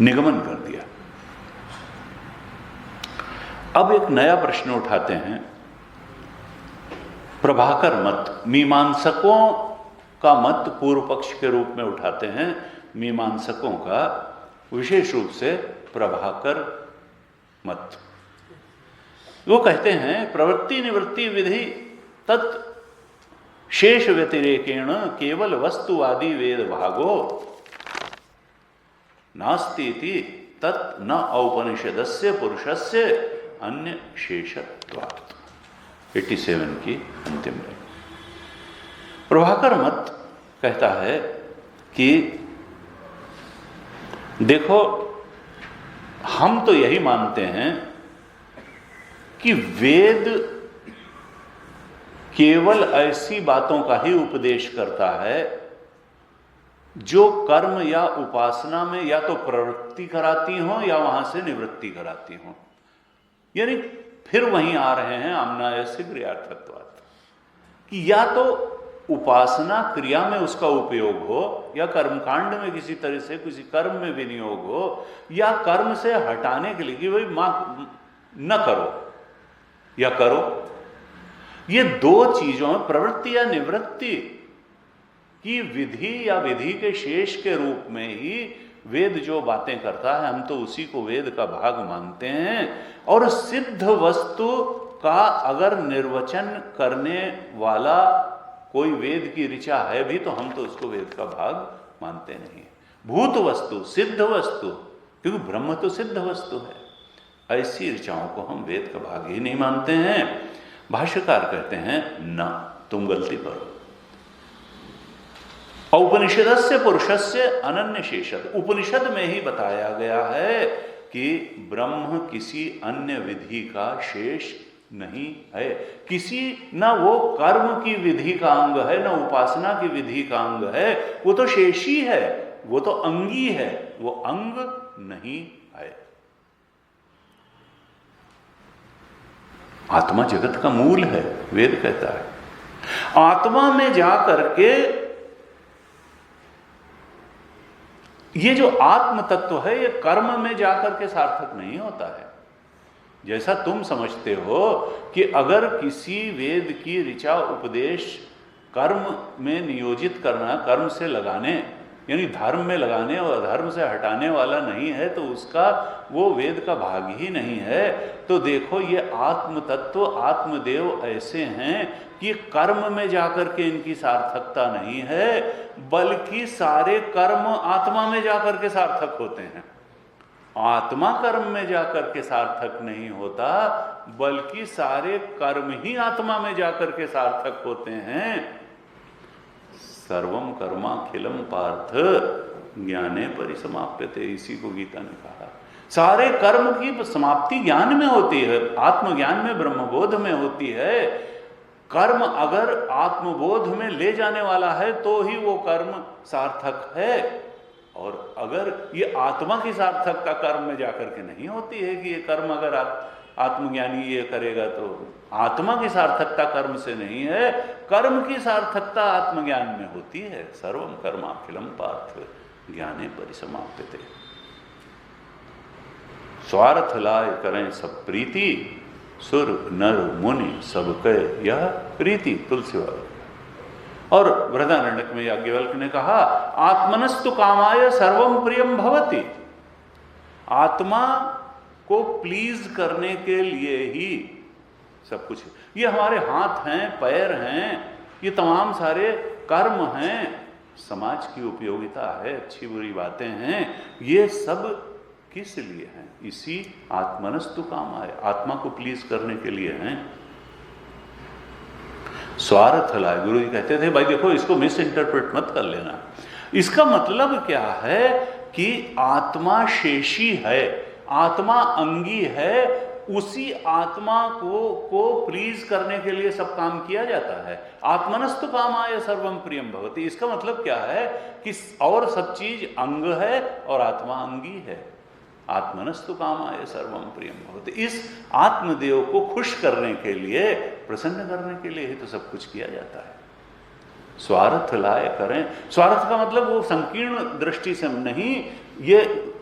S1: निगमन कर दिया। अब एक नया प्रश्न उठाते हैं, प्रभाकर मत, मीमांसकों का मत पूर्व पक्ष के रूप में उठाते हैं। मीमांसकों का विशेष रूप से प्रभाकर मत, वो कहते हैं प्रवृत्ति निवृत्ति विधि तत् शेष व्यतिरेकेण केवल वस्तुवादी वेद भागो नास्ति इति तत् न औपनिषदस्य पुरुषस्य अन्य शेषत्वात्। 87 की अंतिम लाइन। प्रभाकर मत कहता है कि देखो, हम तो यही मानते हैं कि वेद केवल ऐसी बातों का ही उपदेश करता है जो कर्म या उपासना में या तो प्रवृत्ति कराती हो या वहां से निवृत्ति कराती हो। यानी फिर वहीं आ रहे हैं आम्नायस्य क्रियार्थत्वात्, कि या तो उपासना क्रिया में उसका उपयोग हो या कर्मकांड में किसी तरह से किसी कर्म में विनियोग हो, या कर्म से हटाने के लिए कि भाई न करो या करो। ये दो चीजों में प्रवृत्ति या निवृत्ति की विधि या विधि के शेष के रूप में ही वेद जो बातें करता है, हम तो उसी को वेद का भाग मानते हैं। और सिद्ध वस्तु का अगर निर्वचन करने वाला कोई वेद की ऋचा है भी तो हम तो उसको वेद का भाग मानते नहीं। भूत वस्तु, सिद्ध वस्तु, क्योंकि ब्रह्म तो सिद्ध वस्तु है, ऐसी ऋचाओं को हम वेद का भाग ही नहीं मानते हैं। भाष्यकार कहते हैं ना, तुम गलती करो। औपनिषदस्य पुरुषस्य अनन्य शेषत, उपनिषद में ही बताया गया है कि ब्रह्म किसी अन्य विधि का शेष नहीं है। किसी ना वो कर्म की विधि का अंग है, ना उपासना की विधि का अंग है, वो तो शेषी है, वो तो अंगी है, वो अंग नहीं है। आत्मा जगत का मूल है, वेद कहता है। आत्मा में जाकर के ये जो आत्म तत्व है ये कर्म में जाकर के सार्थक नहीं होता है। जैसा तुम समझते हो कि अगर किसी वेद की ऋचा उपदेश कर्म में नियोजित करना, कर्म से लगाने यानी धर्म में लगाने और धर्म से हटाने वाला नहीं है तो उसका वो वेद का भाग ही नहीं है। तो देखो ये आत्म तत्व, आत्मदेव ऐसे हैं कि कर्म में जाकर के इनकी सार्थकता नहीं है, बल्कि सारे कर्म आत्मा में जाकर के सार्थक होते हैं। आत्मा कर्म में जाकर के सार्थक नहीं होता, बल्कि सारे कर्म ही आत्मा में जाकर के सार्थक होते हैं। सर्वम कर्माखिलम पार्थ ज्ञाने परिसमाप्यते, इसी को गीता ने कहा। सारे कर्म की समाप्ति ज्ञान में होती है, आत्मज्ञान में, ब्रह्मबोध में होती है। कर्म अगर आत्मबोध में ले जाने वाला है तो ही वो कर्म सार्थक है, और अगर ये आत्मा की सार्थकता कर्म में जाकर के नहीं होती है कि ये कर्म अगर आत्मज्ञानी ये करेगा तो आत्मा की सार्थकता कर्म से नहीं है, कर्म की सार्थकता आत्मज्ञान में होती है। सर्वम कर्माखिलम पार्थ ज्ञाने परिसमाप्यते। स्वार्थ लाय करें सब प्रीति, सुर नर मुनि सब कह यह प्रीति। तुलसीवाल। और बृहदारण्यक में याज्ञवल्क्य ने कहा आत्मनस्तु कामाय सर्वम प्रियम भवति। आत्मा को प्लीज करने के लिए ही सब कुछ। ये हमारे हाथ हैं, पैर हैं, ये तमाम सारे कर्म हैं, समाज की उपयोगिता है, अच्छी बुरी बातें हैं, ये सब किस लिए हैं? इसी आत्मनस्तु कामाय, आत्मा को प्लीज करने के लिए हैं। स्वार्थ लाए, गुरु जी कहते थे भाई देखो इसको मिस इंटरप्रेट मत कर लेना। इसका मतलब क्या है कि आत्मा शेषी है, आत्मा अंगी है, उसी आत्मा को प्लीज करने के लिए सब काम किया जाता है। आत्मनस्तु कामाय सर्वम प्रियम भवति। इसका मतलब क्या है कि और सब चीज अंग है और आत्मा अंगी है। आत्मनस्तु कामाय सर्वम प्रियम भवति। इस आत्मदेव को खुश करने के लिए, प्रसन्न करने के लिए ही तो सब कुछ किया जाता है। स्वार्थ लाए करें, स्वार्थ का मतलब वो संकीर्ण दृष्टि से नहीं, ये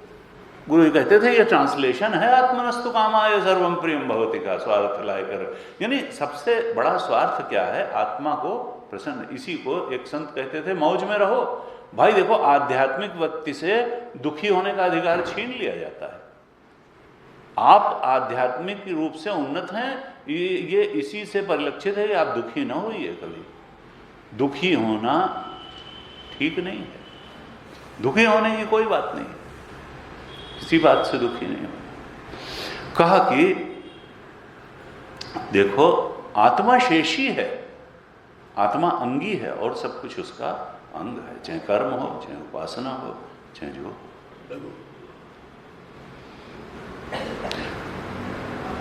S1: गुरु कहते थे ये ट्रांसलेशन है आत्मनस्तु कामाय सर्वम प्रियम भवति का। स्वार्थ लाए करें यानी सबसे बड़ा स्वार्थ क्या है? आत्मा को प्रसन्न। इसी को एक संत कहते थे मौज में रहो। भाई देखो आध्यात्मिक व्यक्ति से दुखी होने का अधिकार छीन लिया जाता है। आप आध्यात्मिक रूप से उन्नत हैं, ये इसी से परिलक्षित है कि आप दुखी ना होइए कभी। दुखी होना ठीक नहीं है, दुखी होने की कोई बात नहीं, किसी बात से दुखी नहीं होना। कहा कि देखो आत्मा शेषी है, आत्मा अंगी है और सब कुछ उसका अंग है, चाहे कर्म हो, चाहे उपासना हो, चाहे जो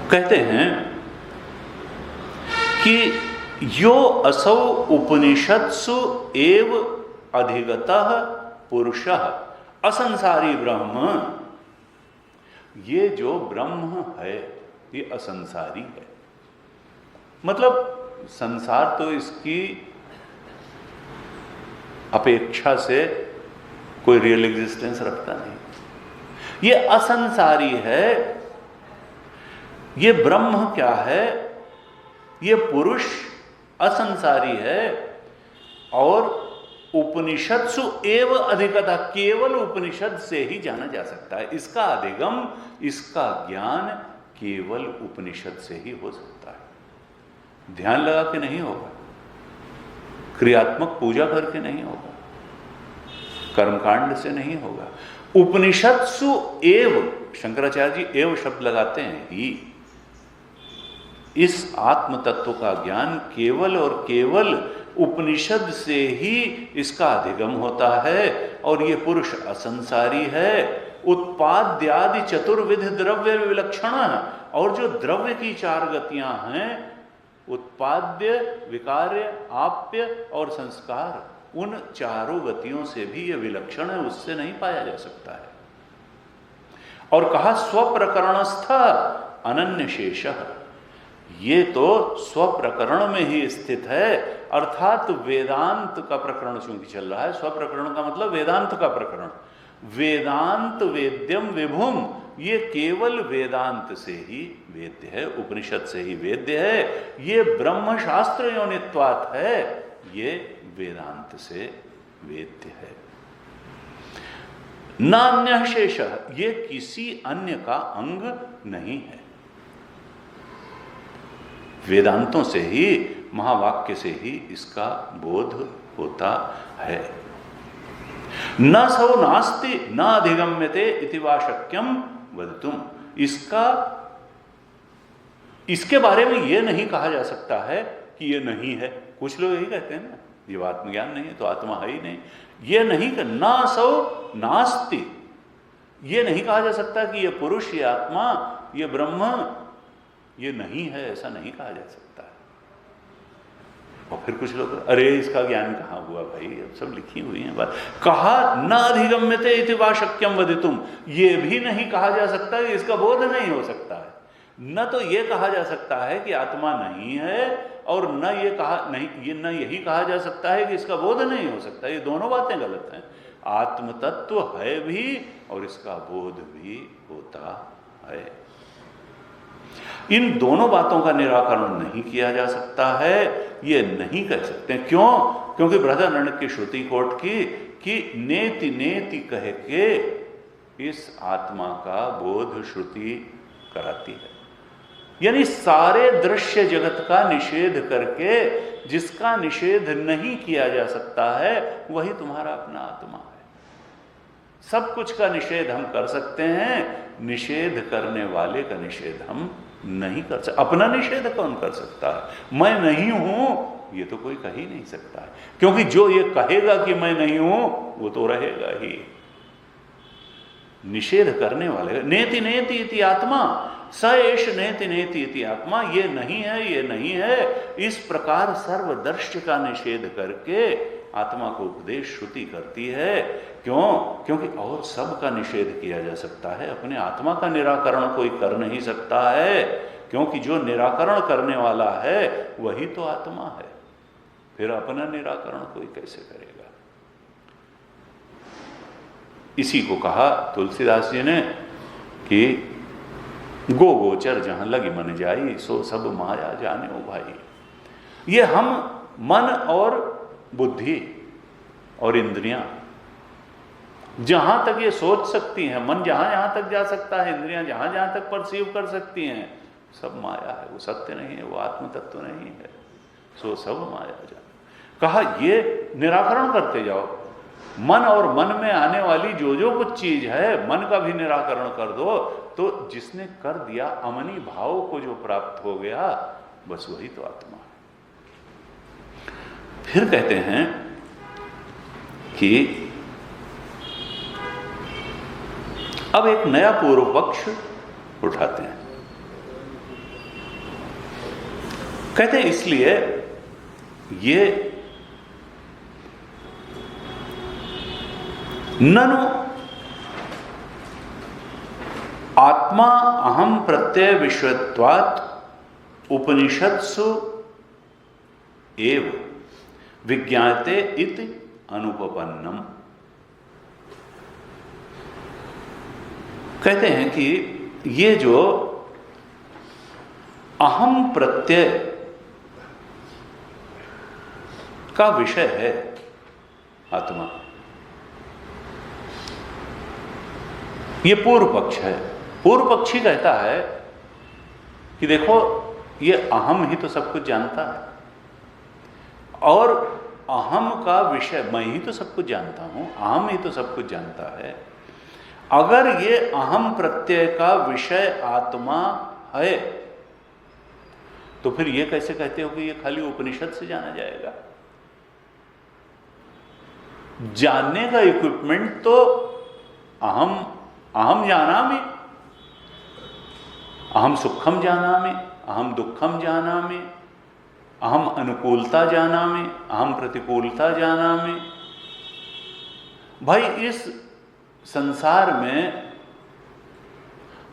S1: कहते हैं कि यो असौ उपनिषत्सु एव अधिगतः पुरुषः असंसारी ब्रह्म, ये जो ब्रह्म है ये असंसारी है। मतलब संसार तो इसकी अपेक्षा से कोई रियल एग्जिस्टेंस रखता नहीं, ये असंसारी है। ये ब्रह्म क्या है? ये पुरुष असंसारी है और उपनिषत्सु एव अधिगता, केवल उपनिषद से ही जाना जा सकता है। इसका अधिगम, इसका ज्ञान केवल उपनिषद से ही हो सकता है। ध्यान लगा के नहीं होगा, क्रियात्मक पूजा करके नहीं होगा, कर्मकांड से नहीं होगा। उपनिषत्सु एव, शंकराचार्य जी एव शब्द लगाते हैं ही, इस आत्म तत्व का ज्ञान केवल और केवल उपनिषद से ही इसका अधिगम होता है। और ये पुरुष असंसारी है। उत्पाद्यादि चतुर्विध द्रव्य विलक्षण, और जो द्रव्य की चार गतियां हैं, उत्पाद्य, विकार्य, आप्य और संस्कार, उन चारों गतियों से भी ये विलक्षण है, उससे नहीं पाया जा सकता है। और कहा स्वप्रकरणस्थ अनन्य शेषः, ये तो स्वप्रकरण में ही स्थित है, अर्थात वेदांत का प्रकरण चूंकि चल रहा है। स्वप्रकरण का मतलब वेदांत का प्रकरण। वेदांत वेद्यम विभुम, ये केवल वेदांत से ही वेद्य है, उपनिषद से ही वेद्य है। ये ब्रह्म शास्त्र योनित्वात् है, ये वेदांत से वेद्य है। नान्य शेषः, ये किसी अन्य का अंग नहीं है। वेदांतों से ही, महावाक्य से ही इसका बोध होता है। न सौ नास्ति न अधिगम्यते इति वा शक्यम वदितुम, इसके बारे में यह नहीं कहा जा सकता है कि यह नहीं है। कुछ लोग यही कहते हैं ना, ये आत्मज्ञान नहीं है तो आत्मा है ही नहीं। यह नहीं कर, ना सौ नास्ति, यह नहीं कहा जा सकता कि यह पुरुष, ये आत्मा, ये ब्रह्म, ये नहीं है, ऐसा नहीं कहा जा सकता है। और फिर कुछ लोग, अरे इसका ज्ञान कहाँ हुआ भाई, अब सब लिखी हुई है बात। कहा न अधिगम्यते इति वा शक्यम वदितुम, ये भी नहीं कहा जा सकता कि इसका बोध नहीं हो सकता है। न तो ये कहा जा सकता है कि आत्मा नहीं है, और न ये कहा नहीं, ये न यही कहा जा सकता है कि इसका बोध नहीं हो सकता। ये दोनों बातें गलत हैं। आत्म तत्व है भी और इसका बोध भी होता है। इन दोनों बातों का निराकरण नहीं किया जा सकता है, ये नहीं कर सकते। क्यों? क्योंकि बृहदारण्यक की श्रुति कोट की कि नेति नेति कह के इस आत्मा का बोध श्रुति कराती है। यानी सारे दृश्य जगत का निषेध करके जिसका निषेध नहीं किया जा सकता है, वही तुम्हारा अपना आत्मा है। सब कुछ का निषेध हम कर सकते हैं, निषेध करने वाले का निषेध हम नहीं कर सकते। अपना निषेध कौन कर सकता है? मैं नहीं हूं, ये तो कोई कह ही नहीं सकता है। क्योंकि जो ये कहेगा कि मैं नहीं हूं, वो तो रहेगा ही। निषेध करने वाले, नेति नेति इति आत्मा स एष नेति नेति इति आत्मा, ये नहीं है, ये नहीं है, इस प्रकार सर्वदर्श का निषेध करके आत्मा को उपदेश श्रुति करती है। क्यों? क्योंकि और सब का निषेध किया जा सकता है, अपने आत्मा का निराकरण कोई कर नहीं सकता है। क्योंकि जो निराकरण करने वाला है वही तो आत्मा है, फिर अपना निराकरण कोई कैसे करेगा? इसी को कहा तुलसीदास जी ने कि गो गोचर जहां लगी मन जाई, सो सब माया जाने ओ भाई। ये हम मन और बुद्धि और इंद्रियां जहां तक ये सोच सकती हैं, मन जहां जहां तक जा सकता है, इंद्रियां जहां जहां तक परसीव कर सकती हैं, सब माया है, वो सत्य नहीं है, वो आत्म तत्व नहीं है। सो सब माया जाने। कहा ये निराकरण करते जाओ, मन और मन में आने वाली जो जो कुछ चीज है, मन का भी निराकरण कर दो, तो जिसने कर दिया अमनी भाव को जो प्राप्त हो गया, बस वही तो आत्मा है। फिर कहते हैं कि अब एक नया पूर्व पक्ष उठाते हैं। कहते हैं इसलिए ये ननु आत्मा अहम प्रत्यय विषयत्वात् उपनिषत्सु एव विज्ञाते इति अनुपपन्नम। कहते हैं कि ये जो अहम प्रत्यय का विषय है आत्मा, ये पूर्व पक्ष है। पूर्व पक्षी कहता है कि देखो ये अहम ही तो सब कुछ जानता है और अहम का विषय मैं ही तो सब कुछ जानता हूं, अहम ही तो सब कुछ जानता है। अगर ये अहम प्रत्यय का विषय आत्मा है तो फिर ये कैसे कहते हो कि ये खाली उपनिषद से जाना जाएगा? जानने का इक्विपमेंट तो अहम जानामि, अहम सुखम जानामि, अहम दुखम जानामि, अहम अनुकूलता जानामि, अहम प्रतिकूलता जानामि। भाई इस संसार में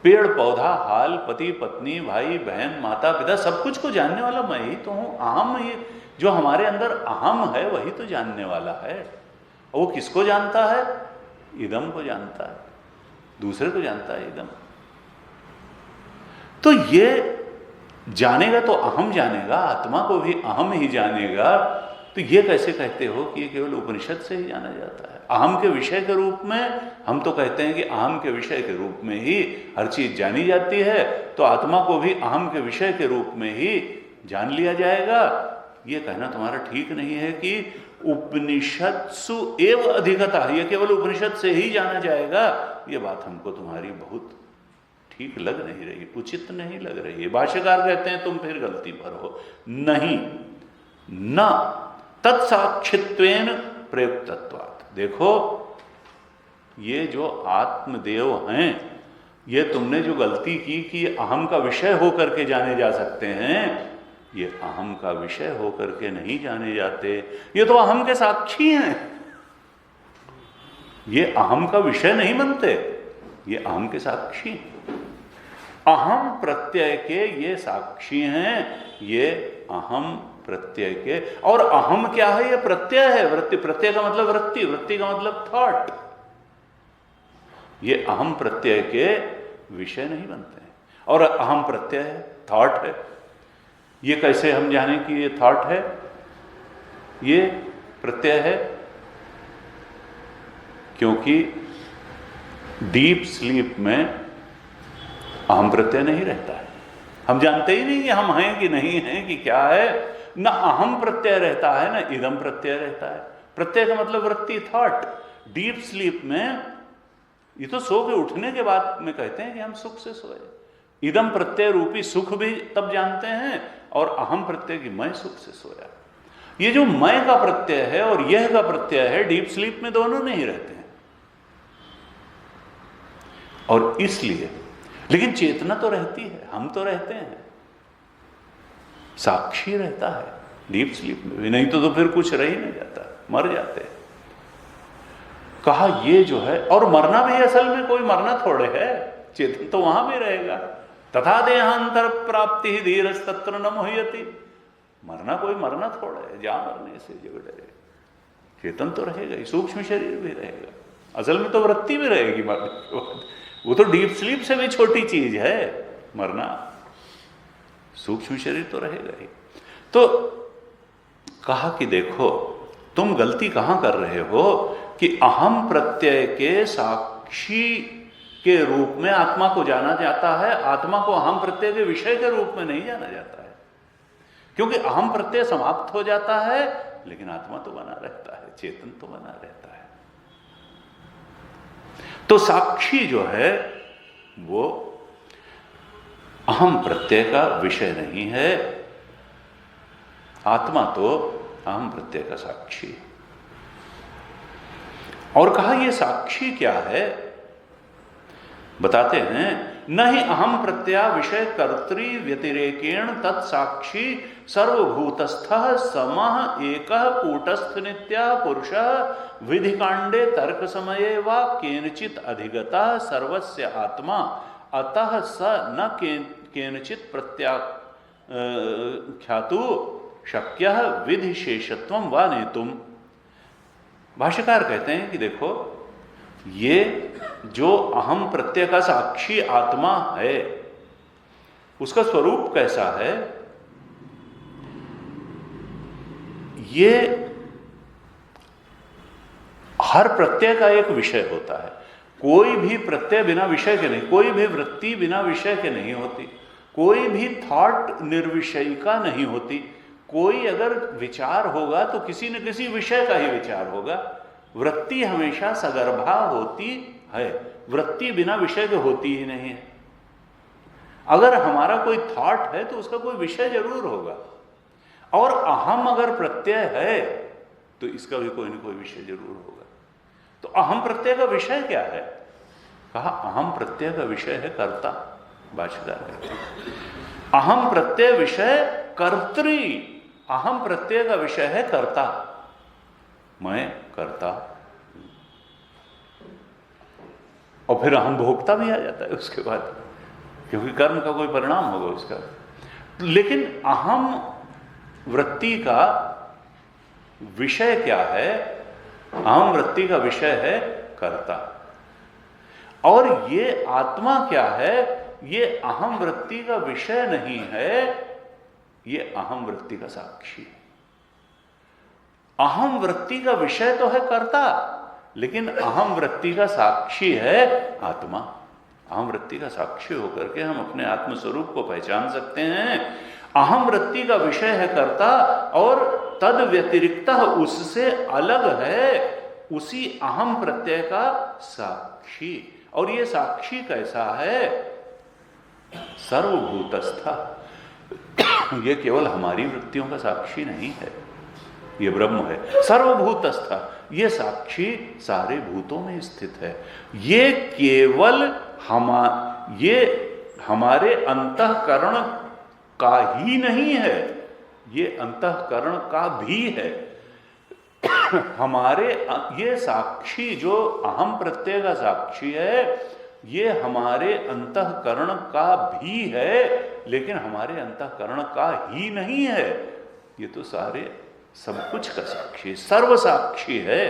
S1: पेड़ पौधा हाल पति पत्नी भाई बहन माता पिता सब कुछ को जानने वाला मैं ही तो हूं। अहम, ये जो हमारे अंदर अहम है वही तो जानने वाला है। और वो किसको जानता है? इदम को जानता है, दूसरे को जानता है इदम। तो ये जानेगा तो अहम जानेगा, आत्मा को भी अहम ही जानेगा। तो ये कैसे कहते हो कि ये केवल उपनिषद से ही जाना जाता है? अहम के विषय के रूप में हम तो कहते हैं कि अहम के विषय के रूप में ही हर चीज जानी जाती है, तो आत्मा को भी अहम के विषय के रूप में ही जान लिया जाएगा। ये कहना तुम्हारा ठीक नहीं है कि उपनिषत्सु एव अधिगता, ये केवल उपनिषद से ही जाना जाएगा। ये बात हमको तुम्हारी बहुत ठीक लग नहीं रही, उचित नहीं लग रही है। भाष्यकार कहते हैं तुम फिर गलती पर हो। नहीं, न तत्साक्षित्वेन प्रयुक्तत्वात्। देखो ये जो आत्मदेव हैं, ये तुमने जो गलती की कि अहम का विषय होकर के जाने जा सकते हैं, ये अहम का विषय होकर के नहीं जाने जाते। ये तो अहम के साक्षी हैं, ये अहम का विषय नहीं बनते, ये अहम के साक्षी। अहम प्रत्यय के ये साक्षी हैं, ये अहम प्रत्यय के। और अहम क्या है? ये प्रत्यय है। वृत्ति, प्रत्यय का मतलब वृत्ति, वृत्ति का मतलब थॉट। ये अहम प्रत्यय के विषय नहीं बनते हैं। और अहम प्रत्यय है, थॉट है। ये कैसे हम जाने कि ये थॉट है, ये प्रत्यय है? क्योंकि डीप स्लीप में अहम प्रत्यय नहीं रहता है। हम जानते ही नहीं कि हम हैं कि नहीं हैं कि क्या है। न अहम प्रत्यय रहता है न इदम प्रत्यय रहता है। प्रत्यय का मतलब वृत्ति, थॉट। डीप स्लीप में, ये तो सो के उठने के बाद में कहते हैं कि हम सुख से सोए। इदम प्रत्यय रूपी सुख भी तब जानते हैं, और अहम प्रत्यय की मैं सुख से सोया। ये जो मैं का प्रत्यय है और यह का प्रत्यय है, डीप स्लीप में दोनों नहीं रहते हैं। और इसलिए, लेकिन चेतना तो रहती है, हम तो रहते हैं, साक्षी रहता है डीप स्लीप में भी। नहीं तो फिर कुछ रह ही नहीं जाता, मर जाते हैं। कहा ये जो है, और मरना भी असल में कोई मरना थोड़े है, चेतन तो वहां भी रहेगा। तथा देहांतर प्राप्ति ही धीरज तत्र न मोहयति। मरना कोई मरना थोड़ा है, जा मरने से जग डरे। चेतन तो रहेगा ही, सूक्ष्म शरीर भी रहेगा। असल में तो वृत्ति भी रहेगी मरने के बाद। वो तो डीप स्लीप से भी छोटी चीज है मरना, सूक्ष्म शरीर तो रहेगा ही। तो कहा कि देखो तुम गलती कहां कर रहे हो कि अहम प्रत्यय के साक्षी के रूप में आत्मा को जाना जाता है, आत्मा को अहम प्रत्यय के विषय के रूप में नहीं जाना जाता है। क्योंकि अहम प्रत्यय समाप्त हो जाता है, लेकिन आत्मा तो बना रहता है, चेतन तो बना रहता है। तो साक्षी जो है वो अहम प्रत्यय का विषय नहीं है, आत्मा तो अहम प्रत्यय का साक्षी है। और कहा ये साक्षी क्या है? बताते हैं न ही अहम प्रत्यय विषय कर्तृ व्यतिरेकेण तत्साक्षी सर्वभूतस्थः समः एकः कूटस्थ नित्यः पुरुषः विधिकांडे तर्क समये वा केनचित् अधिगतः सर्वस्य आत्मा अतः स न केनचित् प्रत्याख्यातु शक्यः विधिशेषत्वं वा नेतुम्। भाष्यकार कहते हैं कि देखो, ये जो अहम प्रत्यय का साक्षी आत्मा है उसका स्वरूप कैसा है, ये हर प्रत्यय का एक विषय होता है। कोई भी प्रत्यय बिना विषय के नहीं, कोई भी वृत्ति बिना विषय के नहीं होती, कोई भी थॉट निर्विषयी का नहीं होती। कोई अगर विचार होगा तो किसी न किसी विषय का ही विचार होगा। वृत्ति हमेशा सगर्भा होती है, वृत्ति बिना विषय के होती ही नहीं है। अगर हमारा कोई थॉट है तो उसका कोई विषय जरूर होगा, और अहम अगर प्रत्यय है तो इसका भी कोई न कोई विषय जरूर होगा। तो अहम प्रत्यय का विषय क्या है? कहा अहम प्रत्यय का विषय है कर्ता। भाष्यकार कहते हैं अहम प्रत्यय विषय कर्तृ, अहम प्रत्यय का विषय है कर्ता, मैं कर्ता। और फिर अहम भोक्ता भी आ जाता है उसके बाद, क्योंकि कर्म का कोई परिणाम होगा उसका। लेकिन अहम वृत्ति का विषय क्या है? अहम वृत्ति का विषय है कर्ता। और ये आत्मा क्या है? ये अहम वृत्ति का विषय नहीं है, ये अहम वृत्ति का साक्षी। अहम वृत्ति का विषय तो है कर्ता, लेकिन अहम वृत्ति का साक्षी है आत्मा। अहम वृत्ति का साक्षी होकर के हम अपने आत्म स्वरूप को पहचान सकते हैं। अहम वृत्ति का विषय है कर्ता, और तद व्यतिरिक्त उससे अलग है उसी अहम प्रत्यय का साक्षी। और ये साक्षी कैसा है? सर्वभूतस्थ। ये केवल हमारी वृत्तियों का साक्षी नहीं है, ये ब्रह्म है। सर्वभूतस्थ, ये साक्षी सारे भूतों में स्थित है। ये केवल ये हमारे अंतःकरण का ही नहीं है, ये अंतःकरण का भी है। हमारे ये साक्षी जो अहम प्रत्यय का साक्षी है, ये हमारे अंतःकरण का भी है, लेकिन हमारे अंतःकरण का ही नहीं है। ये तो सारे सब कुछ का साक्षी, सर्व साक्षी है।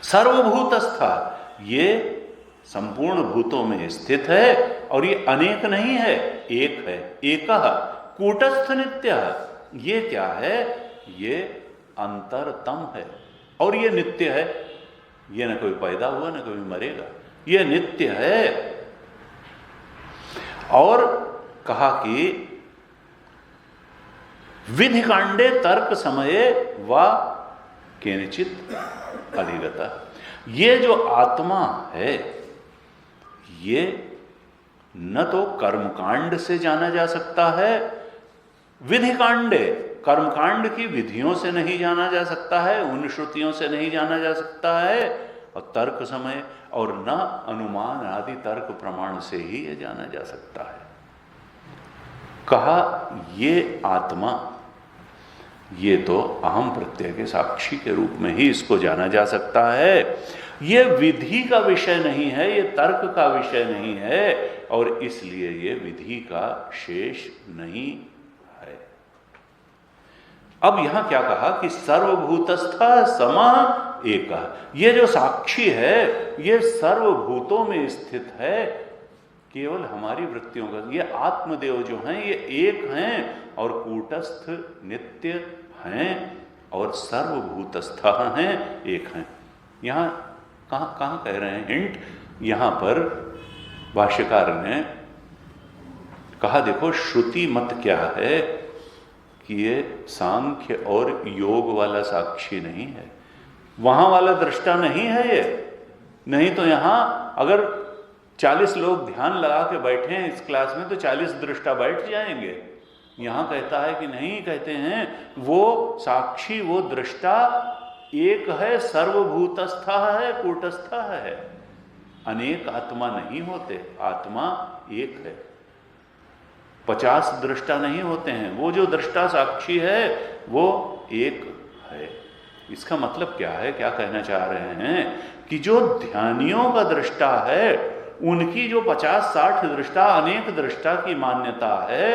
S1: सर्वभूतस्था, ये संपूर्ण भूतों में स्थित है, और ये अनेक नहीं है, एक है। एकः कूटस्थ नित्य, ये क्या है? ये अंतरतम है, और ये नित्य है। ये न कोई पैदा हुआ न कभी मरेगा, ये नित्य है। और कहा कि विधि कांडे तर्क समये वा केनचित अधिगता, ये जो आत्मा है ये न तो कर्मकांड से जाना जा सकता है, विधि कांडे कर्मकांड की विधियों से नहीं जाना जा सकता है, उन श्रुतियों से नहीं जाना जा सकता है, और तर्क समय और न अनुमान आदि तर्क प्रमाण से ही ये जाना जा सकता है। कहा ये आत्मा, ये तो अहम प्रत्यय के साक्षी के रूप में ही इसको जाना जा सकता है। ये विधि का विषय नहीं है, ये तर्क का विषय नहीं है, और इसलिए ये विधि का शेष नहीं है। अब यहां क्या कहा कि सर्वभूतस्थ समः एकः, ये जो साक्षी है ये सर्वभूतों में स्थित है, केवल हमारी वृत्तियों का। ये आत्मदेव जो हैं ये एक हैं, और कूटस्थ नित्य हैं, और सर्वभूतस्थ हैं, एक हैं। यहाँ कहाँ कह रहे हैं हिंट? यहाँ पर भाष्यकार ने कहा देखो श्रुति मत क्या है कि ये सांख्य और योग वाला साक्षी नहीं है, वहां वाला दृष्टा नहीं है ये। नहीं तो यहां अगर 40 लोग ध्यान लगा के बैठे हैं इस क्लास में तो 40 दृष्टा बैठ जाएंगे। यहां कहता है कि नहीं, कहते हैं वो साक्षी, वो दृष्टा एक है, सर्वभूतस्थ है, कूटस्थ है। अनेक आत्मा नहीं होते, आत्मा एक है। 50 दृष्टा नहीं होते हैं, वो जो दृष्टा साक्षी है वो एक है। इसका मतलब क्या है, क्या कहना चाह रहे हैं कि जो ध्यानियों का दृष्टा है उनकी जो 50-60 दृष्टा, अनेक दृष्टा की मान्यता है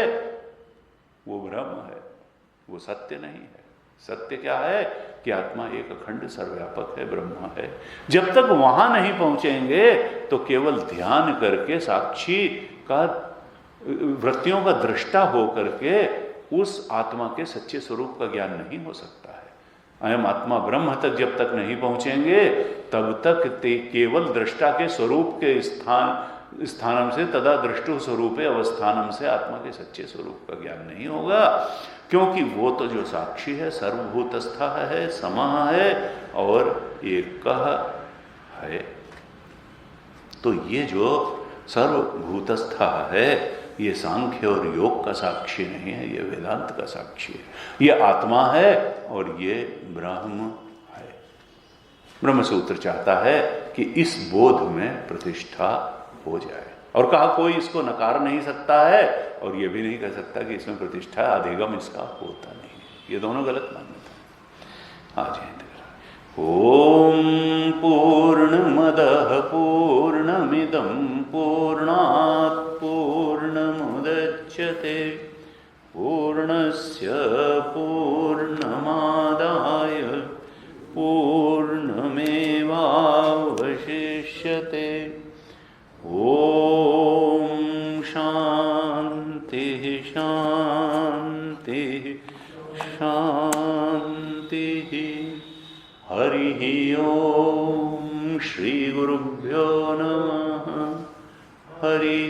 S1: वो भ्रम है, वो सत्य नहीं है। सत्य क्या है कि आत्मा एक अखंड सर्वव्यापक है, ब्रह्म है। जब तक वहां नहीं पहुंचेंगे तो केवल ध्यान करके साक्षी का, वृत्तियों का दृष्टा हो करके उस आत्मा के सच्चे स्वरूप का ज्ञान नहीं हो सकता है। अयम आत्मा ब्रह्म तक जब तक नहीं पहुंचेंगे तब तक केवल दृष्टा के स्वरूप के स्थानम से तदा दृष्टु स्वरूपे अवस्थानम से आत्मा के सच्चे स्वरूप का ज्ञान नहीं होगा, क्योंकि वो तो जो साक्षी है सर्वभूतस्थ है, समः है और एक है। तो ये जो सर्वभूतस्थ है ये सांख्य और योग का साक्षी नहीं है, ये वेदांत का साक्षी है। ये आत्मा है और ये ब्रह्म है। ब्रह्मसूत्र चाहता है कि इस बोध में प्रतिष्ठा हो जाए, और कहा कोई इसको नकार नहीं सकता है और ये भी नहीं कह सकता कि इसमें प्रतिष्ठा, अधिगम इसका होता नहीं है। ये दोनों गलत मान्यता है। आज ओम पूर्णमदः पूर्णमिदं पूर्णात् पूर्णमुदच्यते पूर्णस्य पूर्णमादाय पूर्णमेवावशिष्यते। ओम शांति शांति शांति। हरि ओम श्री गुरुभ्यो नमः। हरि